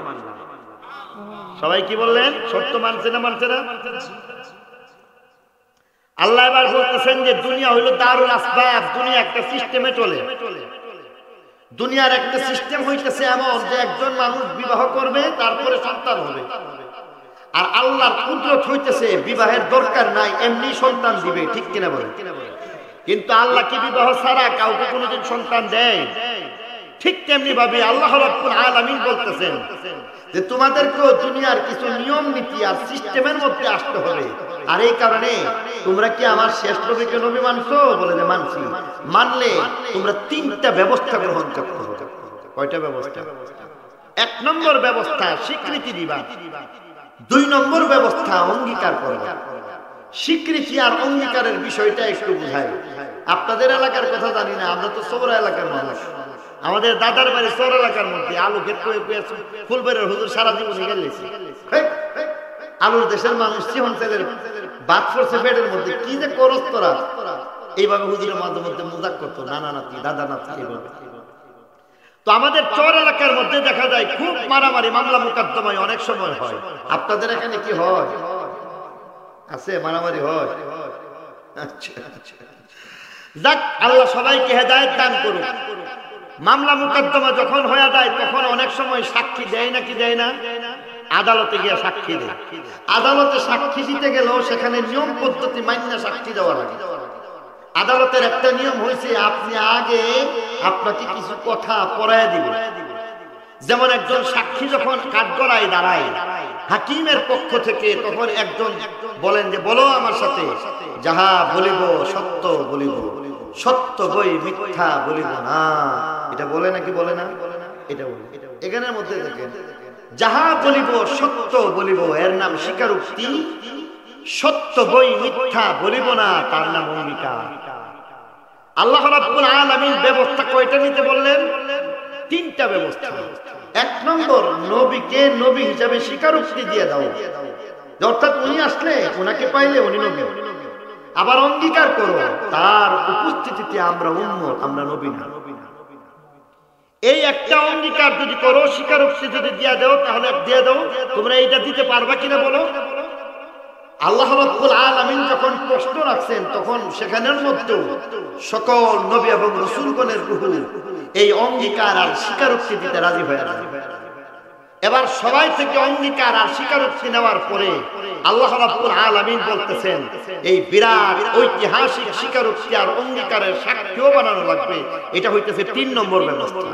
সবাই কি বললেন? সত্য মানছে না মানছে না? আল্লাহ এবার বলতেছেন যে দুনিয়া হইল দারুল আসবাব, দুনিয়া একটা সিস্টেমে চলে। দুনিয়ার একটা সিস্টেম হইতেছে এমন যে একজন মানুষ বিবাহ করবে, তারপরে সন্তান হবে। আর আল্লাহর কুদরত হইতেছে বিবাহের দরকার নাই, এমনি সন্তান দিবে। ঠিক কিনা বলেন? কিন্তু আল্লাহ কি বিবাহ ছাড়া কাউকে কোনোদিন সন্তান দেয়? ঠিক তেমনি ভাবে আল্লাহ রাব্বুল আলামিন বলতেছেন যে তোমাদেরকেও দুনিয়ার কিছু নিয়ম নীতি আর সিস্টেমের মধ্যে আসতে হবে। আর এই কারণে তোমরা কি আমার শেষ নবীকে নবী মানছো? বলে যে মানছি। মানলে তোমরা 3টা ব্যবস্থা গ্রহণ করতে হবে। কয়টা ব্যবস্থা? 1 নম্বর ব্যবস্থা স্বীকৃতি দিবা, 2 নম্বর ব্যবস্থা অঙ্গীকার করবা। স্বীকৃতি আর অঙ্গীকারের বিষয়টা একটু বুঝাই। আপনাদের এলাকার কথা জানি না, আমরা তো সৌরা এলাকার মানুষ। আমাদের দাদার বাড়ি সৌর এলাকার মধ্যে আলু ক্ষেত ফুলবাড়ির হুজুর সারা জীবন গেলেছি। আলুর দেশের মানুষ সিহন ছেলের বাদ পড়ছে পেটের মধ্যে, কি যে করস তোরা। এইভাবে হুজুরের মাঝে মধ্যে মজাক করতো, নানা নাতি দাদা নাতি এইভাবে। তো আমাদের চর এলাকার মধ্যে দেখা যায় খুব মারামারি, মামলা মোকদ্দমায় অনেক সময় হয়। আপনাদের এখানে কি হয়? আছে মারামারি হয়? আচ্ছা, যাক আল্লাহ সবাইকে হেদায়েত দান করুক। মামলা মোকদ্দমা যখন হয়ে যায় তখন অনেক সময় সাক্ষী দেয় নাকি দেয় না? আদালতে গিয়ে সাক্ষী দেয়। আদালতে সাক্ষী দিতে গেলেও সেখানে নিয়ম পদ্ধতি মাইনা সাক্ষী দেওয়া লাগে। আদালতের একটা নিয়ম হয়েছে আপনি আগে আপনাকে কিছু কথা পড়ায় দিবেন। যেমন একজন সাক্ষী যখন কাঠগড়ায় দাঁড়ায় হাকিমের পক্ষ থেকে, তখন একজন বলেন যে বলো আমার সাথে, যাহা বলিব সত্য বলিব, সত্য বই মিথ্যা বলিব না। এটা বলে নাকি বলে না? এটা বলে। এখানের মধ্যে দেখেন যাহা বলিব সত্য বলিব, এর নাম স্বীকারোক্তি। সত্য বই মিথ্যা বলিব না, তার নাম অঙ্গীকার। আল্লাহ রাব্বুল আলামিন ব্যবস্থা কয়টা নিতে বললেন? 3টা ব্যবস্থা। 1 নম্বর নবীকে নবী হিসাবে স্বীকারোক্তি দিয়ে দাও, অর্থাৎ উনি আসলে ওনাকে পাইলে উনি নবী। আবার অঙ্গীকার করো তার উপস্থিতিতে আমরা উম্মত, আমরা নবী না। এই একটা অঙ্গীকার যদি করো, স্বীকারোক্তি যদি দিয়ে দাও, তাহলে দিয়ে দাও। তোমরা এইটা দিতে পারবা কিনা বলো? আল্লাহ রাব্বুল আলামিন যখন প্রশ্ন রাখছেন তখন সেখানের মধ্যে সকল নবী এবং রাসূলগণের রূহ এই অঙ্গীকার আর স্বীকারোক্তি দিতে রাজি হয়ে যায়। এবার সবাই থেকে অঙ্গীকার আর স্বীকারোক্তি নেওয়ার পরে আল্লাহ রাব্বুল আলামিন বলতেছেন এই বিরাট ঐতিহাসিক স্বীকারোক্তি আর অঙ্গীকারের সাক্ষ্য বানানো লাগবে। এটা হইতেছে ৩ নম্বর ব্যবস্থা।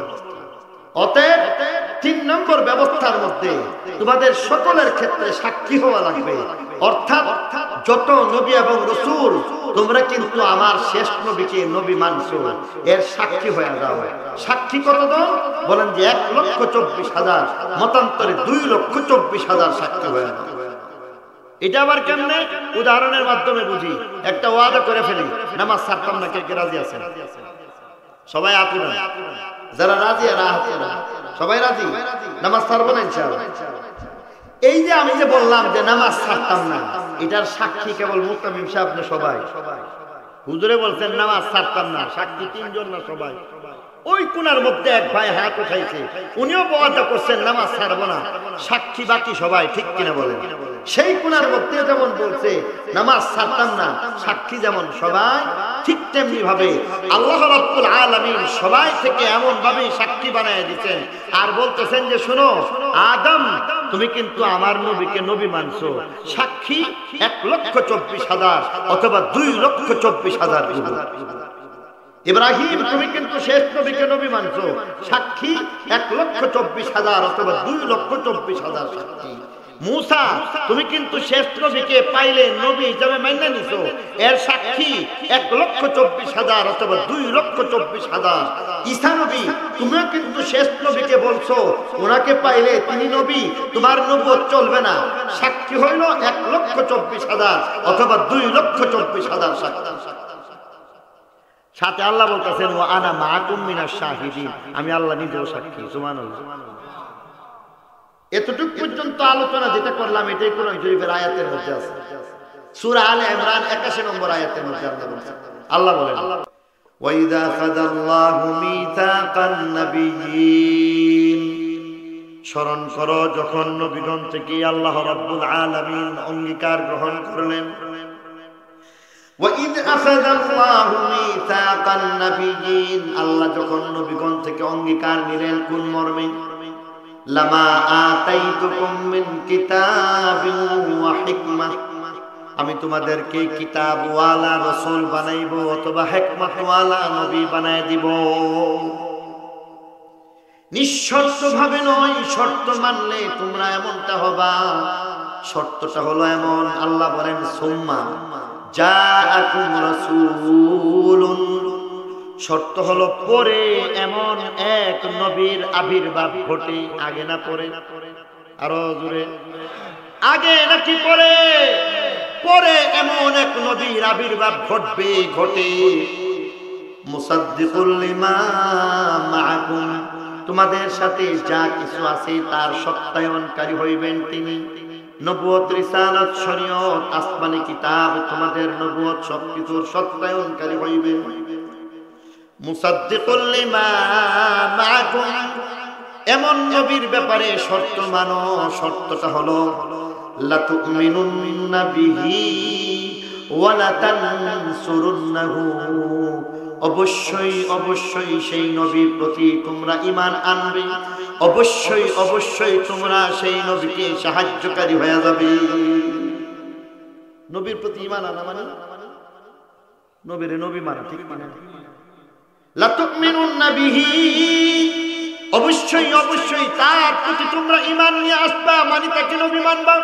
অতএব ৩ নম্বর ব্যবস্থার মধ্যে তোমাদের সকলের ক্ষেত্রে সাক্ষী হওয়া লাগবে। অর্থাৎ যত নবী এবং রাসূল তোমরা কিন্তু আমার শেষ নবীকে নবী মানছো, এর সাক্ষী হয়ে যাও। সাক্ষী কতজন? বলেন যে ১,২৪,০০০, মতান্তরে ২,২৪,০০০ সাক্ষী হয়ে যাও। এটা আবার কেমনে? উদাহরণের মাধ্যমে বুঝি। একটা ওয়াদা করে ফেলি, নামাজ ছাড়তাম না, কে কে রাজি আছেন? সবাই আপুরা, যারা রাজি এরা আপুরা, সবাই রাজি নামাজ ছাড়বো না ইনশাআল্লাহ। এই যে আমি যে বললাম যে নামাজ ছাড়তাম না, এটার সাক্ষী কেবল মুক্তামিম সাহেব না সবাই? হুজুরে বলছেন নামাজ ছাড়তাম না, সাক্ষী ৩ জন না সবাই? ওই কোনার মধ্যে এক ভাই হাত উঠাইছে, উনিও ওয়াদা করছেন নামাজ ছাড়বো না, সাক্ষী বাকি সবাই, ঠিক কিনা বলেন? সেই কোনার মধ্যে যেমন বলছে নামাজ ছাড়তাম না, সাক্ষী যেমন সবাই, ঠিক তেমনি ভাবে আল্লাহ রাব্বুল আলামিন সবাই থেকে এমন ভাবে সাক্ষী বানায় দিতেন আর বলতেছেন যে শোনো আদম, তুমি কিন্তু আমার নবীকে নবী মানছো, সাক্ষী ১,২৪,০০০ অথবা ২,২৪,০০০। ইব্রাহিম, তুমি কিন্তু শেষ নবীকে নবী মানছো, সাক্ষী ১,২৪,০০০ অথবা ২,২৪,০০০ সাক্ষী। মুসা, তুমি কিন্তু শেষ নবীকে পাইলে নবী হিসাবে মাইনা নিছো, এর সাক্ষী ১,২৪,০০০ অথবা ২,২৪,০০০। ঈসা নবী, তুমিও কিন্তু শেষ নবীকে বলছো ওনাকে পাইলে তিনি নবী, তোমার নবুয়ত চলবে না, সাক্ষী হইল ১,২৪,০০০ অথবা ২,২৪,০০০ সাক্ষী। সাথে আল্লাহ বলতেছেন ওয়া আনা মাআকুম মিনাশ শাহিদিন, আমি আল্লাহ নিজেও সাক্ষী। সুবহানাল্লাহ। এতটুকু পর্যন্ত আলোচনা যেটা করলাম এটাই কোরআন শরীফের আয়াতের মধ্যে আছে। সূরা আলে ইমরান ৮১ নম্বর আয়াতের মধ্যে আল্লাহ বলেন ওয়া ইযা খাযাল্লাহু মিসাকান নাবিয়্যিন, স্মরণ করো যখন নবীগণ থেকে আল্লাহ রাব্বুল আলামিন অঙ্গীকার গ্রহণ করলেন। وَإِذْ أَخَذَ اللَّهُ مِيثَاقَ النَّبِيِّينَ, আল্লাহ যখন নবীগণ থেকে অঙ্গীকার নিলেন কোন মর্মে? লামা আতাইতুকুম মিন কিতাবিন ওয়া হিকমাহ, আমি তোমাদেরকে কিতাবওয়ালা রাসূল বানাইবো অথবা হিকমতওয়ালা নবী বানায় দিব। নিঃশর্তভাবে নয়, শর্ত মানলে তোমরা এমনটা হবা। শর্তটা হলো এমন, আল্লাহ বলেন সুম্মা জাআকুম রাসূলুন, শর্ত হলো পরে এমন এক নবীর আবির্ভাব ঘটে। আগে না পরে? আরো জোরে, আগে নাকি পরে? পরে এমন এক নবীর আবির্ভাব ঘটবে, ঘটে। মুসাদ্দিকুল লিমা মাআকুম, তোমাদের সাথে যা কিছু আছে তার সত্যায়নকারী হইবেন তিনি। নবুয়ত, রিসালাত, শরীয়ত, আসমানি কিতাব, তোমাদের নবুয়ত সবকিছুর সত্যায়নকারী হইবে। মুসাদ্দিকুল লিমা মাআকুম, এমন নবীর ব্যাপারে শর্ত মানো। শর্তটা হলো লা তুমিনুন্না বিহি ওয়া লা তানসুরুন্নাহু, অবশ্যই অবশ্যই সেই নবীর প্রতি তোমরা ঈমান আনবে, অবশ্যই অবশ্যই তোমরা সেই নবীকে সাহায্যকারী হয়ে যাবে। নবীর প্রতি ঈমান আনা মানে নবীরে নবী মানা, ঠিক মানে? লা তুমিনুন্না বিহি, অবশ্যই অবশ্যই তার প্রতি তোমরা ঈমান নিয়ে আসবা, মানে তাকে নবী মানবা।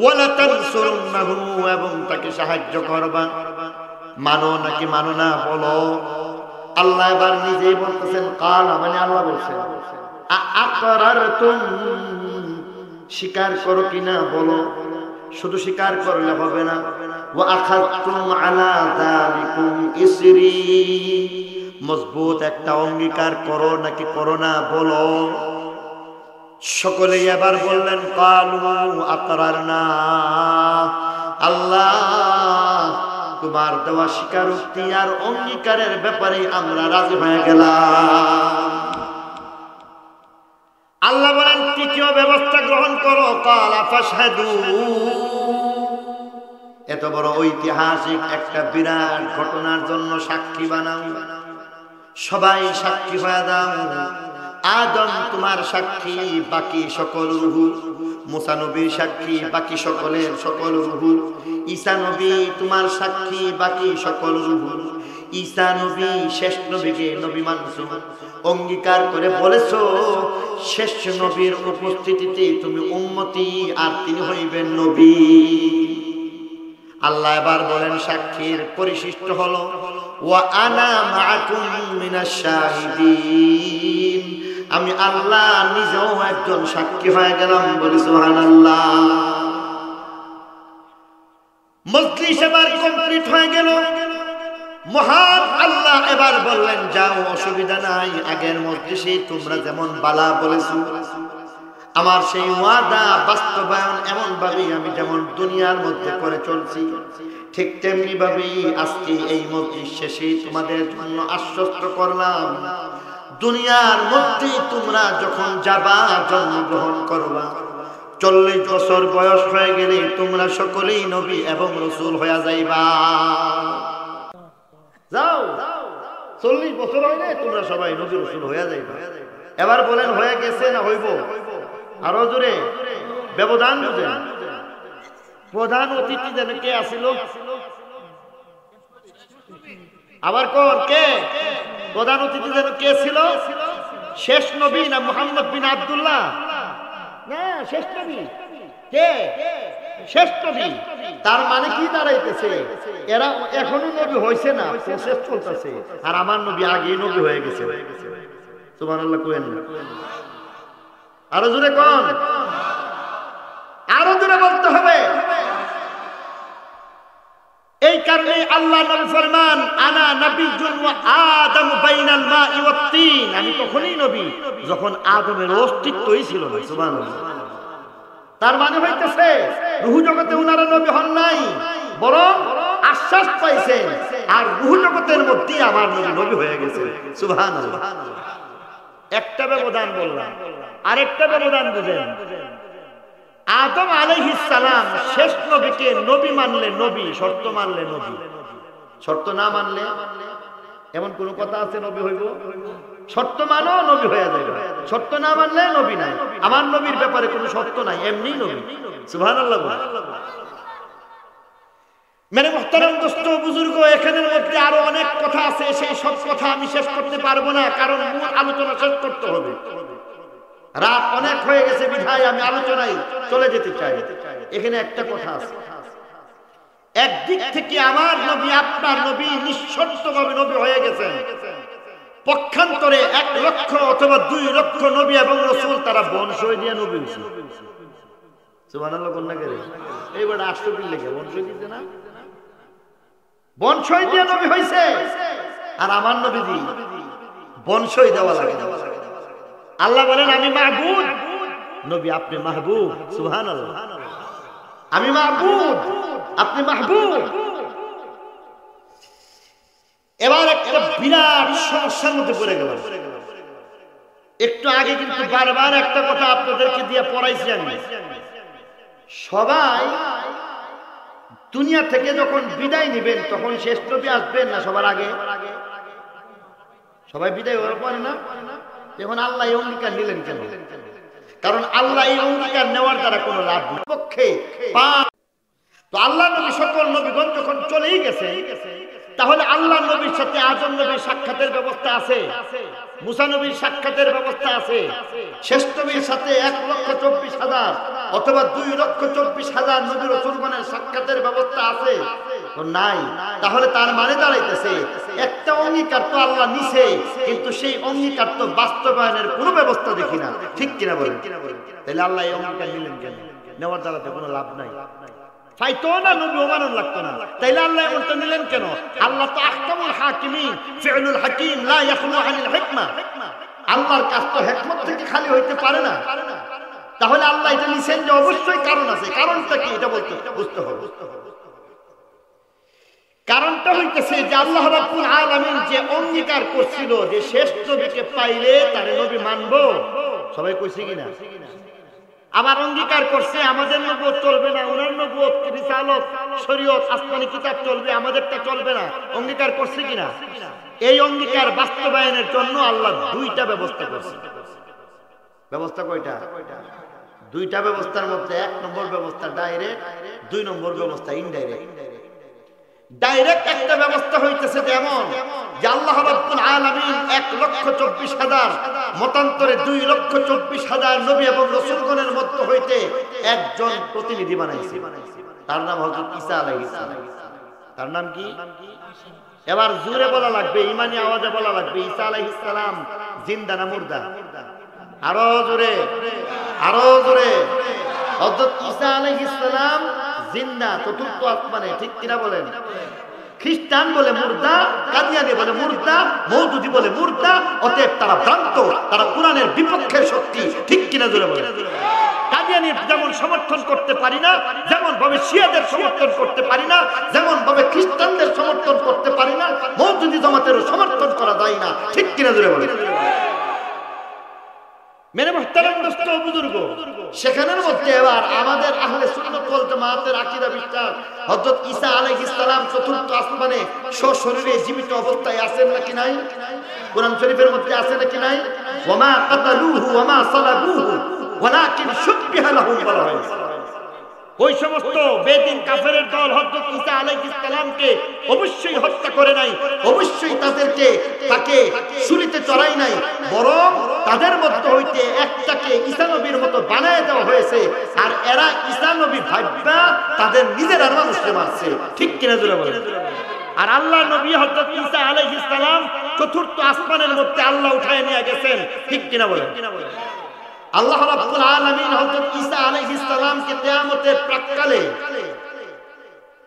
ওয়া লা তানসুরুন্নাহু, এবং তাকে সাহায্য করবা। মানো নাকি মানো না বলো। আল্লাহ এবার নিজেই বলতেছেন কালা, মানে আল্লাহ বলছেন আকরারতুম, স্বীকার করো কিনা বলো। শুধু স্বীকার করলে হবে না। ওয়া আখাযতুম আলা যালিকুম ইসরি, মজবুত একটা অঙ্গীকার করো নাকি করো না বলো। সকলেই এবার বললেন কালু আকরারনা, আল্লাহ তোমার দেওয়া স্বীকারোক্তি আর অঙ্গীকারের ব্যাপারে আমরা রাজি হয়ে গেলাম। আল্লাহ বলেন তৃতীয় ব্যবস্থা গ্রহণ করো। কালা ফাশহাদু, এত বড় ঐতিহাসিক একটা বিরাট ঘটনার জন্য সাক্ষী বানাও, সবাই সাক্ষী হয়ে দাও। আদম তোমার সাক্ষী, বাকি সকল রূহ। মুসা নবীর সাক্ষী, বাকি সকলের সকল রূহ। ঈসা নবী তোমার সাক্ষী, বাকি সকল রূহ। ঈসা নবী শেষ নবীকে নবী মানছো, অঙ্গীকার করে বলেছো শেষ নবীর উপস্থিতিতে তুমি উম্মতি, আর তিনি হইবেন নবী। আল্লাহ এবার বলেন সাক্ষীর পরিশিষ্ট হলো ওয়া আনা মাআকুম মিনাশ শাহিদিন, আমি আল্লাহ নিজেও একজন সাক্ষী হয়ে গেলাম। বলি সুবহানাল্লাহ। মজলিস এবার কমপ্লিট হয়ে গেল। মহান আল্লাহ এবার বললেন যাও, অসুবিধা নাই, আগের মজলিসে তোমরা যেমন বালা বলেছো, আমার সেই ওয়াদা বাস্তবায়ন এমন ভাবেই আমি যেমন দুনিয়ার মধ্যে করে চলছি, ঠিক তেমনি ভাবেই আজকে এই মজলিস শেষে তোমাদের জন্য আশ্বস্ত করলাম, দুনিয়ার মধ্যে তোমরা যখন যাবা, জন্মগ্রহণ করবা, 40 বছর বয়স হয়ে গেলে তোমরা সকলেই নবী এবং রাসূল হয়ে যাইবা। যাও, 40 বছর হইলে তোমরা সবাই নবী রাসূল হয়ে যাইবা। এবার বলেন হয়ে গেছে না হইব? আরো জোরে ব্যবধান বুঝেন। প্রধান অতিথি যেন কে আসিল? আবার কোন কে প্রধান অতিথি যেন কে ছিল? শেষ নবী না মুহাম্মদ বিন আব্দুল্লাহ? না, শেষ নবী। কে? শেষ নবী। তার মানে কি দাঁড়াইতেছে? এরা এখনো নবী হইছে না, প্রসেস চলতেছে, আর আমার নবী আগেই নবী হয়ে গেছে। সুবহানাল্লাহ কইেন না। আরো জোরে কোন, আরো জোরে বলতে হবে। এই কারণে আল্লাহ নবী ফরমান আনা নবিয়্যুন ওয়া আদম বাইনাল মা'i ওয়াত তিন, আমি তখনই নবী যখন আদমের অস্তিত্বই ছিল না। সুবহানাল্লাহ। তার মানে হইতেছে রূহ জগতে উনারা নবী হন নাই, বরং আশ্বাস পাইছেন, আর রূহ জগতের মধ্যে আমার নবী নবী হয়ে গেছে। সুবহানাল্লাহ। একটা ব্যবধান বললাম, আরেকটা ব্যবধান বুঝেন। আদম আলাইহিস সালাম শেষ নবীকে নবী মানলে নবী, শর্ত মানলে নবী, শর্ত না মানলে এমন কোন কথা আছে নবী হইব? শর্ত মানো নবী হয়ে যাবে, শর্ত না মানলে নবী নাই। আমার নবীর ব্যাপারে কোনো শর্ত নাই, এমনি নবী। সুবহানাল্লাহ। মেরে মুহতারাম দোস্ত বুজুর্গ, এখানের মধ্যে আরো অনেক কথা আছে, সেই সব কথা আমি শেষ করতে পারবো না, কারণ মূল আলোচনা শেষ করতে হবে। রাত অনেক হয়ে গেছে বিধায় আমি আলোচনায় চলে যেতে চাই। এখানে একটা কথা আছে, একদিক থেকে আমার নবী আপনার নবী নিঃশর্তভাবে নবী হয়ে গেছেন, পক্ষান্তরে 1 লক্ষ অথবা 2 লক্ষ নবী এবং রাসূল তারা বংশই দিয়ে নবী হয়েছে। সুবহানাল্লাহ। কোন না করে এইবার আশ্চর্য লেগে বংশই দিতে না, বংশই দিয়ে নবী হয়েছে, আর আমার নবীজি বংশই দেওয়া লাগে। আল্লাহ বলেন আমি মাহবুব, নবী আপনি মাহবুব। সুবহানাল্লাহ। আমি মাহবুব, আপনি মাহবুব। এবার একটা বিরাট সমস্যার মধ্যে পড়ে গেল। একটু আগে কিন্তু বারবার একটা কথা আপনাদেরকে দিয়ে পড়াইছি আমি, সবাই দুনিয়া থেকে যখন বিদায় নেবেন তখন শেষ নবী আসবেন না সবার আগে? সবাই বিদায় হওয়ার পরে না? এখন আল্লাহ এই অঙ্গীকার নিলেন কেন? কারণ আল্লাহ এই অঙ্গীকার নেওয়ার দ্বারা কোনো লাভ নেই। পক্ষে তো আল্লাহ নবী সকল নবীগণ যখন চলেই গেছে, তাহলে আল্লাহ নবীর সাথে আদম নবীর সাক্ষাতের ব্যবস্থা আছে, মুসা নবীর সাক্ষাতের ব্যবস্থা আছে, শেষ নবীর সাথে 1,24,000 অথবা 2,24,000 নবী রাসূলগণের সাক্ষাতের ব্যবস্থা আছে তো নাই? তাহলে তার মানে দাঁড়াইতেছে একটা অঙ্গীকার তো আল্লাহ নিছে, কিন্তু সেই অঙ্গীকার তো বাস্তবায়নের কোনো ব্যবস্থা দেখি না। ঠিক কিনা বলেন? তাহলে আল্লাহ এই অঙ্গীকার নিলেন কেন? নেওয়ার দ্বারাতে কোনো লাভ নাই, ফাইতো না, নবী ওমানুন লাগতো না। তাইলে আল্লাহ এমনটা নিলেন কেন? আল্লাহ তো আহকামুল হাকিমিন, ফিউলুল হাকিম লা ইয়াখলু আনিল হিকমা। আল্লাহর কাজ তো হিকমত থেকে খালি হইতে পারে না। তাহলে আল্লাহ এটা নিছেন যে অবশ্যই কারণ আছে। কারণটা কি এটা বুঝতে হবে। কারণটা হইতেছে যে আল্লাহ রাব্বুল আলামিন যে অঙ্গীকার করছিল যে শেষ নবীকে পাইলে তার নবী মানবো, সবাই কইছে কিনা? আবার অঙ্গীকার করছে আমাদের নবুয়ত চলবে না, ওনার নবুয়ত, রিসালাত, শরীয়ত, আসমানি কিতাব চলবে, আমাদেরটা চলবে না। অঙ্গীকার করছে কিনা? এই অঙ্গীকার বাস্তবায়নের জন্য আল্লাহ দুইটা ব্যবস্থা করছে। ব্যবস্থা কয়টা? দুইটা ব্যবস্থার মধ্যে এক নম্বর ব্যবস্থা ডাইরেক্ট, দুই নম্বর ব্যবস্থা ইনডাইরেক্ট। ডাইরেক্ট একটা ব্যবস্থা হইতেছে যেমন যে আল্লাহ রাব্বুল আলামিন 1,24,000 মতান্তরে 2,24,000 নবী এবং রাসূলগণের মধ্য হইতে একজন প্রতিনিধি বানাইছে, তার নাম হযরত ঈসা আলাইহিস সালাম। তার নাম কি? এবার জোরে বলা লাগবে, ইমানি আওয়াজে বলা লাগবে, ঈসা আলাইহিস সালাম জিন্দা না মুর্দা? আরো জোরে, আরো জোরে। হযরত ঈসা আলাইহিস সালাম জিন্দা, চতুর্থ আসমানে, ঠিক কিনা বলেন? খ্রিস্টান বলে মুর্দা, কাদিয়ানি বলে মুর্দা, মওদুদি বলে মুর্দা। অতএব তারা ভ্রান্ত, তারা কোরআনের বিপক্ষের শক্তি, ঠিক কিনা জোরে বলেন? কাদিয়ানির যেমন সমর্থন করতে পারি না, যেমন ভাবে শিয়াদের সমর্থন করতে পারি না, যেমন ভাবে খ্রিস্টানদের সমর্থন করতে পারি না, মওদুদি জামাতেরও সমর্থন করা যায় না, ঠিক কিনা জোরে বলেন? মেরে মুহতারাম দোস্ত বুজুর্গ, সেখানের মধ্যে এবার আমাদের আহলে সুন্নাত ওয়াল জামাতের আকীদা বিশ্বাস, হযরত ঈসা আলাইহিস সালাম চতুর্থ আসমানে সশরীরে জীবিত অবস্থায় আছেন নাকি নাই? কোরআন শরীফের মধ্যে আছে নাকি নাই? ওয়ামা কাতালুহু ওয়ামা সালাবুহু ওয়ালাকিন শুববিহা লাহুম বলা হয়েছে। ওই সমস্ত বেদিন কাফেরের দল হযরত ঈসা আলাইহিস সালামকে অবশ্যই হত্যা করে নাই, অবশ্যই তাকে শুলিতে চড়াই নাই, বরং তাদের মধ্যে হইতে একটাকে ঈসা নবীর মতো বানায় দেওয়া হয়েছে। আর এরা ঈসা নবী ভাববা তাদের নিজেরা মানুষকে মারছে, ঠিক কিনা জোরে বলেন? আর আল্লাহ নবী হযরত ঈসা আলাইহিস সালাম চতুর্থ আসমানের মধ্যে আল্লাহ উঠায় নিয়ে গেছেন, ঠিক কিনা বলেন? আল্লাহ রাব্বুল আলামিন হযরত ঈসা আলাইহিস সালামকে কিয়ামতের প্রাক্কালে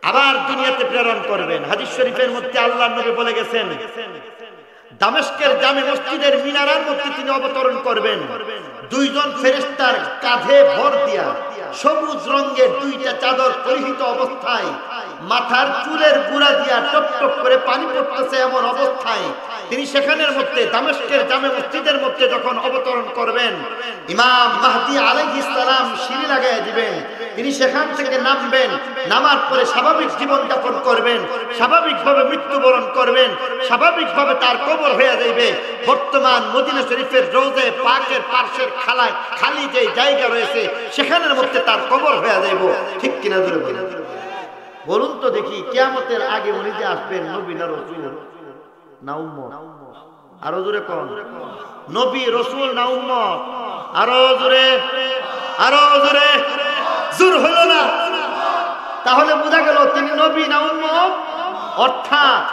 আবার দুনিয়াতে প্রেরণ করবেন। হাদিস শরীফের মধ্যে আল্লাহর নবী বলে গেছেন, দামেস্কের জামে মসজিদের মিনারার মধ্যে তিনি অবতরণ করবেন। দুইজন ফেরেশতার কাঁধে ভর দিয়া সবুজ রঙের দুইটা চাদর পরিহিত অবস্থায়, মাথার চুলের গুড়া দিয়া টপ টপ করে পানি পড়তেছে এমন অবস্থায় তিনি সেখানের মধ্যে দামেস্কের জামে মসজিদের মধ্যে যখন অবতরণ করবেন, ইমাম মাহদী আলাইহিস সালাম সিঁড়ি লাগাইয়া দিবেন। তিনি সেখান থেকে নামবেন, নামার পরে স্বাভাবিক জীবন যাপন করবেন, স্বাভাবিকভাবে মৃত্যুবরণ করবেন, স্বাভাবিকভাবে তার কবর হয়ে যাইবে। বর্তমান মদিনা শরীফের রওজে পাকের পার্শ্বের খালি যে জায়গা রয়েছে সেখানের মধ্যে তার কবর হয়ে যাইব, ঠিক কিনা জোরে বলেন? বলুন তো দেখি, কিয়ামতের আগে উনি যে আসবেন, নবী না রাসূল না উম্মত? আরো জোরে কোন? নবী রাসূল না উম্মত? আরো জোরে, আরো জোরে। জোর হলো না? তাহলে বোঝা গেল তিনি নবী না উম্মত? অর্থাৎ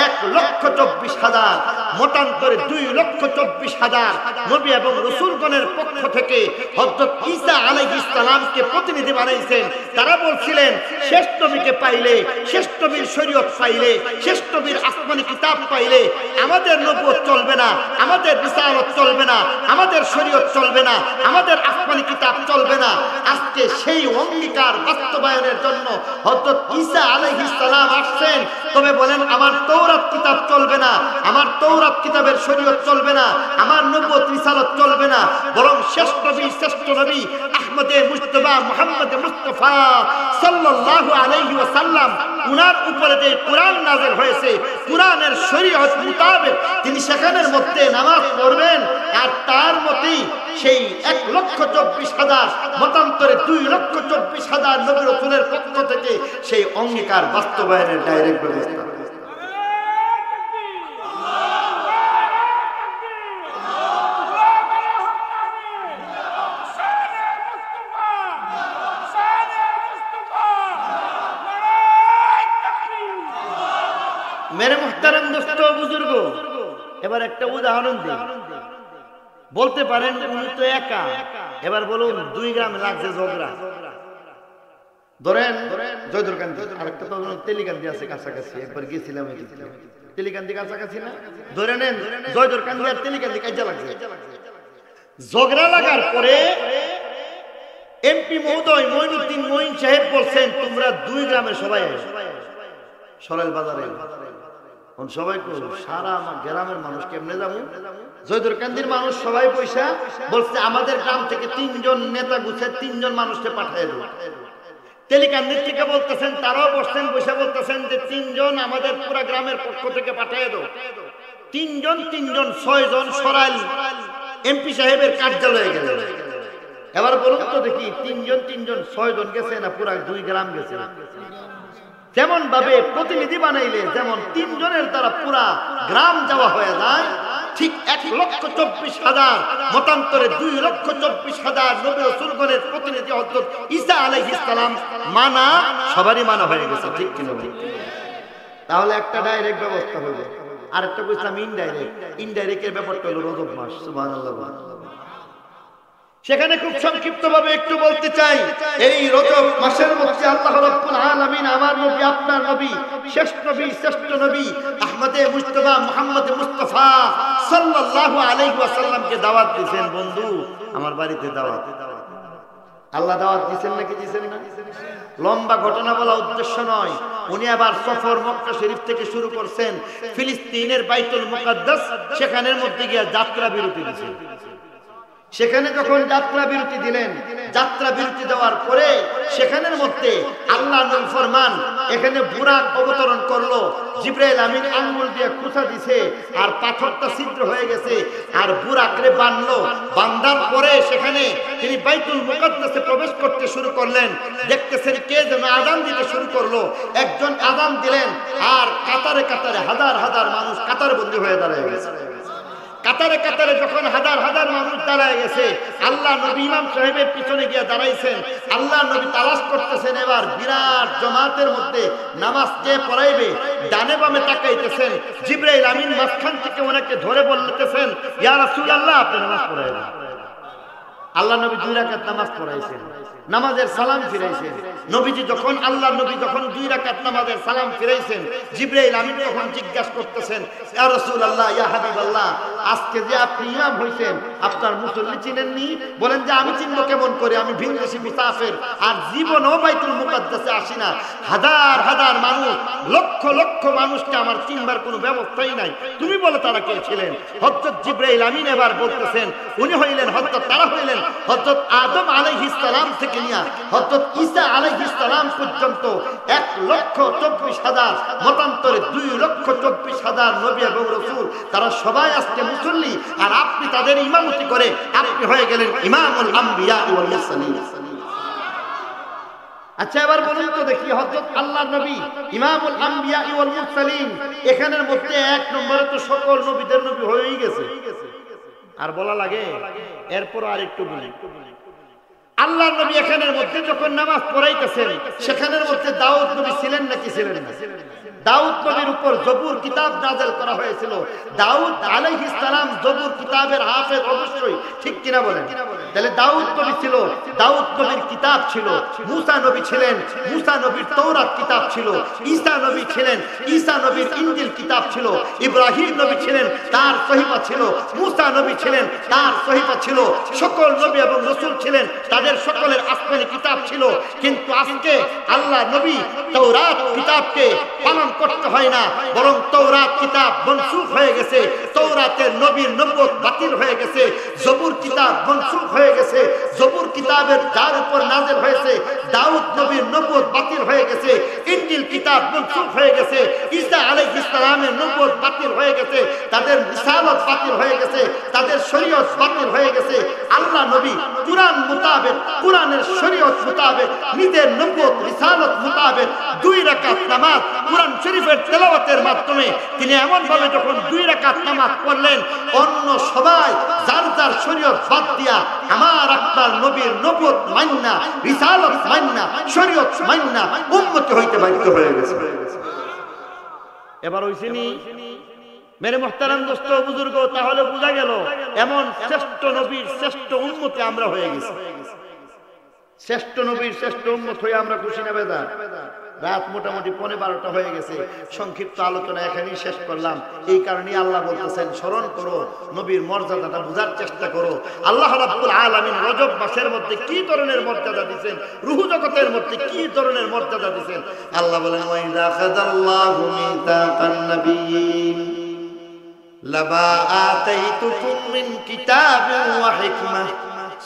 1,24,000 মতান্তরে 2,24,000 নবী এবং রাসূলগণের পক্ষ থেকে হযরত ঈসা আলাইহিস সালামকে প্রতিনিধি বানাইছেন। তারা বলছিলেন শেষ নবীকে পাইলে, শেষ নবীর শরীয়ত পাইলে, শেষ নবীর আসমানি কিতাব পাইলে আমাদের নবুয়ত চলবে না, আমাদের রিসালাত চলবে না, আমাদের শরীয়ত চলবে না, আমাদের আসমানি কিতাব চলবে না। আজকে সেই অঙ্গীকার বাস্তবায়নের জন্য হযরত ঈসা আলাইহিস সালাম আসছেন। তবে বলেন আমার তৌরাত কিতাব চলবে না, আমার তৌরাত কিতাবের শরীয়ত চলবে না, আমার নবুয়ত রিসালাত চলবে না, বরং শেষ নবী, শ্রেষ্ঠ নবী আহমদে মুজতবা মুহাম্মদ মুস্তাফা সাল্লাল্লাহু আলাইহি ওয়াসাল্লাম, উনার উপরে যে কোরআন নাযিল হয়েছে, কোরআনের শরীয়ত মোতাবেক তিনি সেখানের মধ্যে নামাজ পড়বেন। আর তার মতেই সেই 1,24,000 মতান্তরে 2,24,000 নবী রাসূলের পক্ষ থেকে সেই অঙ্গীকার বাস্তবায়নের ডাইরেক্ট ব্যবস্থা। মেরে মুহতারাম দোস্ত বুজুর্গ, এবার একটা উদাহরণ দিই। বলতে পারেন উনি তো একা, এবার বলুন 2 গ্রাম লাগছে ঝগড়া। ধরেন জয়দুরকান্দি, আরেকটা তো তেলিকান্দি আছে কাছাকাছি, একবার গেছিলাম তেলিকান্দি কাছাকাছি না? ধরে নেন জয়দুরকান্দি আর তেলিকান্দি কাজে লাগছে। ঝগড়া লাগার পরে এমপি মহোদয় মঈনুদ্দিন মঈন সাহেব বলছেন তোমরা 2 গ্রামের সবাই সরাইল বাজারে সবাই সারা আমার গ্রামের মানুষ কেমনে যাবো? জয়দুরকান্দির মানুষ সবাই পয়সা বলছে আমাদের গ্রাম থেকে 3 জন নেতা গুছে 3 জন মানুষকে পাঠিয়ে দেবো। তেলিকান্দির থেকে বলতেছেন, তারাও বসছেন বসে বলতেছেন যে 3 জন আমাদের পুরা গ্রামের পক্ষ থেকে পাঠিয়ে দেবো। 3 জন 6 জন সরাইল এমপি সাহেবের কার্যালয়ে গেল। এবার বলুন তো দেখি 3 জন 6 জন গেছে না পুরা 2 গ্রাম গেছে? যেমন ভাবে প্রতিনিধি বানাইলে যেমন 3 জনের দ্বারা পুরা গ্রাম যাওয়া হয়ে যায়, ঠিক 1,24,000 মতান্তরে 2,24,000 নবী রাসূলগণের প্রতিনিধি হযরত ঈসা আলাইহিস সালাম মানা সবারই মানা হয়ে গেছে, ঠিক কি না? তাহলে একটা ডাইরেক্ট ব্যবস্থা হলো, আরেকটা কইলাম ইনডাইরেক্টের ব্যাপারটা হলো রজব মাস। সুবহানাল্লাহ। সেখানে খুব সংক্ষিপ্ত ভাবে একটু বলতে চাই, এই রজব মাসের মধ্যে আল্লাহ রাব্বুল আলামিন আমার নবী, আপনার নবী, শ্রেষ্ঠ নবী আহমদে মুজতবা মুহাম্মদ মুস্তাফা সাল্লাল্লাহু আলাইহি ওয়াসাল্লামকে দাওয়াত দিয়েছেন। বন্ধু, আমার বাড়িতে দাওয়াত। আল্লাহ দাওয়াত দিয়েছেন নাকি দিয়েছেন না? লম্বা ঘটনা বলা উদ্দেশ্য নয়। উনি আবার সফর মক্কা শরীফ থেকে শুরু করছেন ফিলিস্তিনের বাইতুল মুকাদ্দাস, সেখানের মধ্যে গিয়ে যাত্রা বিরতি দিয়েছেন। সেখানে যখন যাত্রা বিরতি দিলেন, যাত্রা বিরতি দেওয়ার পরে সেখানের মধ্যে আল্লাহ নবী ফরমান, এখানে বুরাক অবতরণ করলো। জিবরাইল আমিন আঙ্গুল দিয়ে খুঁচা দিছে আর পাথরটা ছিদ্র হয়ে গেছে, আর বুরাকরে বাঁধলো। বাঁধার পরে সেখানে তিনি বাইতুল মুকাদ্দাসে প্রবেশ করতে শুরু করলেন। দেখতেছেন কে যেন আযান দিতে শুরু করলো। একজন আযান দিলেন আর কাতারে কাতারে হাজার মানুষ কাতারবন্দী হয়ে দাঁড়িয়ে গেছে। কাতারে কাতারে যখন হাজার মানুষ দাঁড়ায় গেছে, আল্লাহ নবী ইমাম সাহেবের পিছনে গিয়ে দাঁড়াইছেন। আল্লাহ নবী তালাশ করতেছেন এবার বিরাট জমাতের মধ্যে নামাজ কে পড়াইবে। ডানে বামে তাকাইতেছেন, জিবরাইল আমিন মাঝখান থেকে ওনাকে ধরে বলতেছেন, ইয়া রাসূলুল্লাহ, আপনি নামাজ পড়াইবেন। আল্লাহ নবী 2 রাকাত নামাজ পড়াইছেন, নামাজের সালাম ফিরাইছেন। নবীজি যখন আল্লাহ নবী যখন 2 রাকাত নামাজের সালাম ফিরাইছেন, জিবরাইল আমিন তখন জিজ্ঞাসা করতেছেন, ইয়া রাসূলুল্লাহ, ইয়া হাবিবাল্লাহ, আজকে যে আপনি ইমাম হইছেন, আপনার মুসল্লি চিনেননি? বলেন যে আমি চিনব কেমন করে, আমি ভিনদেশী মুসাফির, আর জীবনও বাইতুল মুকাদ্দাসে আসি না। হাজার মানুষ, লক্ষ মানুষকে আমার চিনবার কোনো ব্যবস্থাই নাই, তুমি বলে তারা কে ছিলেন? হযরত জিবরাইল আমিন এবার বলতেছেন, উনি হইলেন তারা হইলেন হযরত আদম আলাইহিস সালাম থেকে নিয়ে হযরত ঈসা আলাইহিস সালাম পর্যন্ত 1,24,000 মতান্তরে 2,24,000 নবী এবং রাসূল, তারা সবাই আজকে মুসল্লি, আর আপনি তাদের ইমামতি করে আপনি হয়ে গেলেন ইমামুল আম্বিয়া ওয়াল মুরসালিন। আচ্ছা, এবার বলুন তো দেখি, হযরত আল্লাহ নবী ইমামুল আম্বিয়া ওয়াল মুরসালিন, এখানের মধ্যে 1 নম্বরে তো সকল নবীদের নবী হয়েই গেছে, আর বলা লাগে? এরপর আর একটু বলি, আল্লাহ নবী এখানের মধ্যে যখন নামাজ পড়াইতেছেন, সেখানের মধ্যে দাউদ নবী ছিলেন নাকি ছিলেন না? দাউদ নবীর উপর জবুর কিতাব নাযিল করা হয়েছিল। দাউদ আলাইহিস সালাম জবুর কিতাবের হাফেজ অবশ্যই, ঠিক কিনা বলেন? তাহলে দাউদ নবী ছিল, দাউদ নবীর কিতাব ছিল। মুসা নবী ছিলেন, মুসা নবীর তাওরাত কিতাব ছিল। ঈসা নবী ছিলেন, ঈসা নবীর ইনজিল কিতাব ছিল। ইব্রাহিম নবী ছিলেন, তার সহিফা ছিল। মুসা নবী ছিলেন, তার সহিফা ছিল। সকল নবী এবং রাসূল ছিলেন, তাদের সকলের আসমানি কিতাব ছিল। কিন্তু আজকে আল্লাহ নবী তাওরাত কিতাবকে পালন করতে হয় না, বরং তাওরাত কিতাব মনসুখ হয়ে গেছে। তাওরাতের নবীর নবুয়ত বাতিল হয়ে গেছে। জবুর কিতাব মনসুখ হয়ে গেছে। জবুর কিতাবের যার উপর নাযিল হয়েছে দাউদ নবীর নবুয়ত বাতিল হয়ে গেছে। ইনজিল কিতাব মনসুখ হয়ে গেছে। ঈসা আলাইহিস সালামের নবুয়ত বাতিল হয়ে গেছে। তাদের রিসালাত বাতিল হয়ে গেছে, তাদের শরীয়ত বাতিল হয়ে গেছে। আল্লাহ নবী কুরআন মোতাবেক, কুরআনের শরীয়ত মোতাবেক, নিজের নবুয়ত রিসালাত মোতাবেক 2 রাকাত নামাজ কুরআন শরীফের তেলাওয়াতের মাধ্যমে তিনি এমন ভাবে যখন 2 রাকাত নামাজ পড়লেন, অন্য সবাই যার যার শরীয়ত বাদ দিয়া আমার আপনার নবীর নবুয়ত মান্না, রিসালাত মান্না, শরীয়ত মান্না উম্মতি হইতে বাধ্য হয়ে গেছে। এবার হইছেনি মেরে মুহতারাম দোস্ত বুজুর্গ, তাহলে বোঝা গেল এমন শ্রেষ্ঠ নবীর শ্রেষ্ঠ উম্মতে আমরা হয়ে গেছি। শ্রেষ্ঠ নবীর শ্রেষ্ঠ উম্মত হয়ে আমরা খুশি না বেদা? রাত মোটামুটি 11:30 হয়ে গেছে। সংক্ষিপ্ত আলোচনা এখানেই শেষ করলাম। এই কারণেই আল্লাহ বলতেছেন স্মরণ করো, নবীর মর্যাদাটা বোঝার চেষ্টা করো। আল্লাহ রাব্বুল আলামিন রজব মাসের মধ্যে কি ধরনের মর্যাদা দিবেন, রূহ জগতের মধ্যে কি ধরনের মর্যাদা দিবেন। আল্লাহ বলেন ওয়াইদা খাযাল্লাহু মিতাকান নাবিয়্যিন লামা আতাইতুকুম মিন কিতাবিন ওয়া হিকমাহ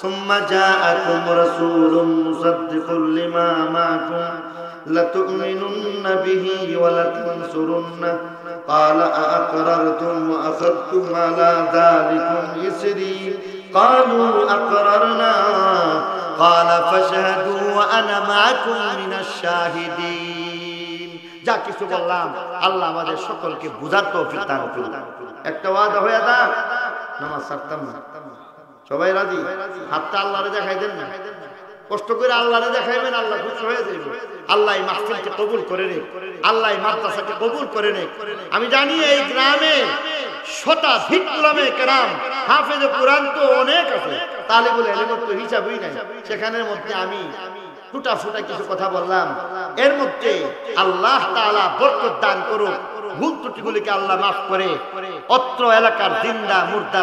সুম্মা জাআকুম রাসূলুম মুসাদ্দিকুল লিমা মাআকুম لتؤمنن به ولتنصرنه قال أأقررتم وأخذتم على ذلكم إصري قالوا أقررنا قال فاشهدوا وأنا معكم من الشاهدين যা কিছু বললাম আল্লাহ আমাদের সকলকে বুঝার তৌফিক দান করুন। একটা ওয়াদা হয়ে দাও, নামাজ ছাড়তাম না। সবাই রাজি? হাতটা আল্লাহরে দেখাই দেন না, কষ্ট করে আল্লাহরে দেখাইবেন, আল্লাহ খুশি হয়ে যাবে। আল্লাহ এই মাহফিলকে কবুল করে নে, আল্লাহ এই মাদ্রাসাকে কবুল করে নে। আমি জানি এই গ্রামে শতাধিক উলামায়ে কেরাম, হাফেজে কোরআন তো অনেক আছে, তালিবুল ইলমের তো হিসাবই নাই। সেখানের মধ্যে আমি টুটা ফুটা কিছু কথা বললাম, এর মধ্যে আল্লাহ তাআলা বরকত দান করুক। ভুল ত্রুটিগুলিকে আল্লাহ মাফ করে অত্র এলাকার জিন্দা মুর্দা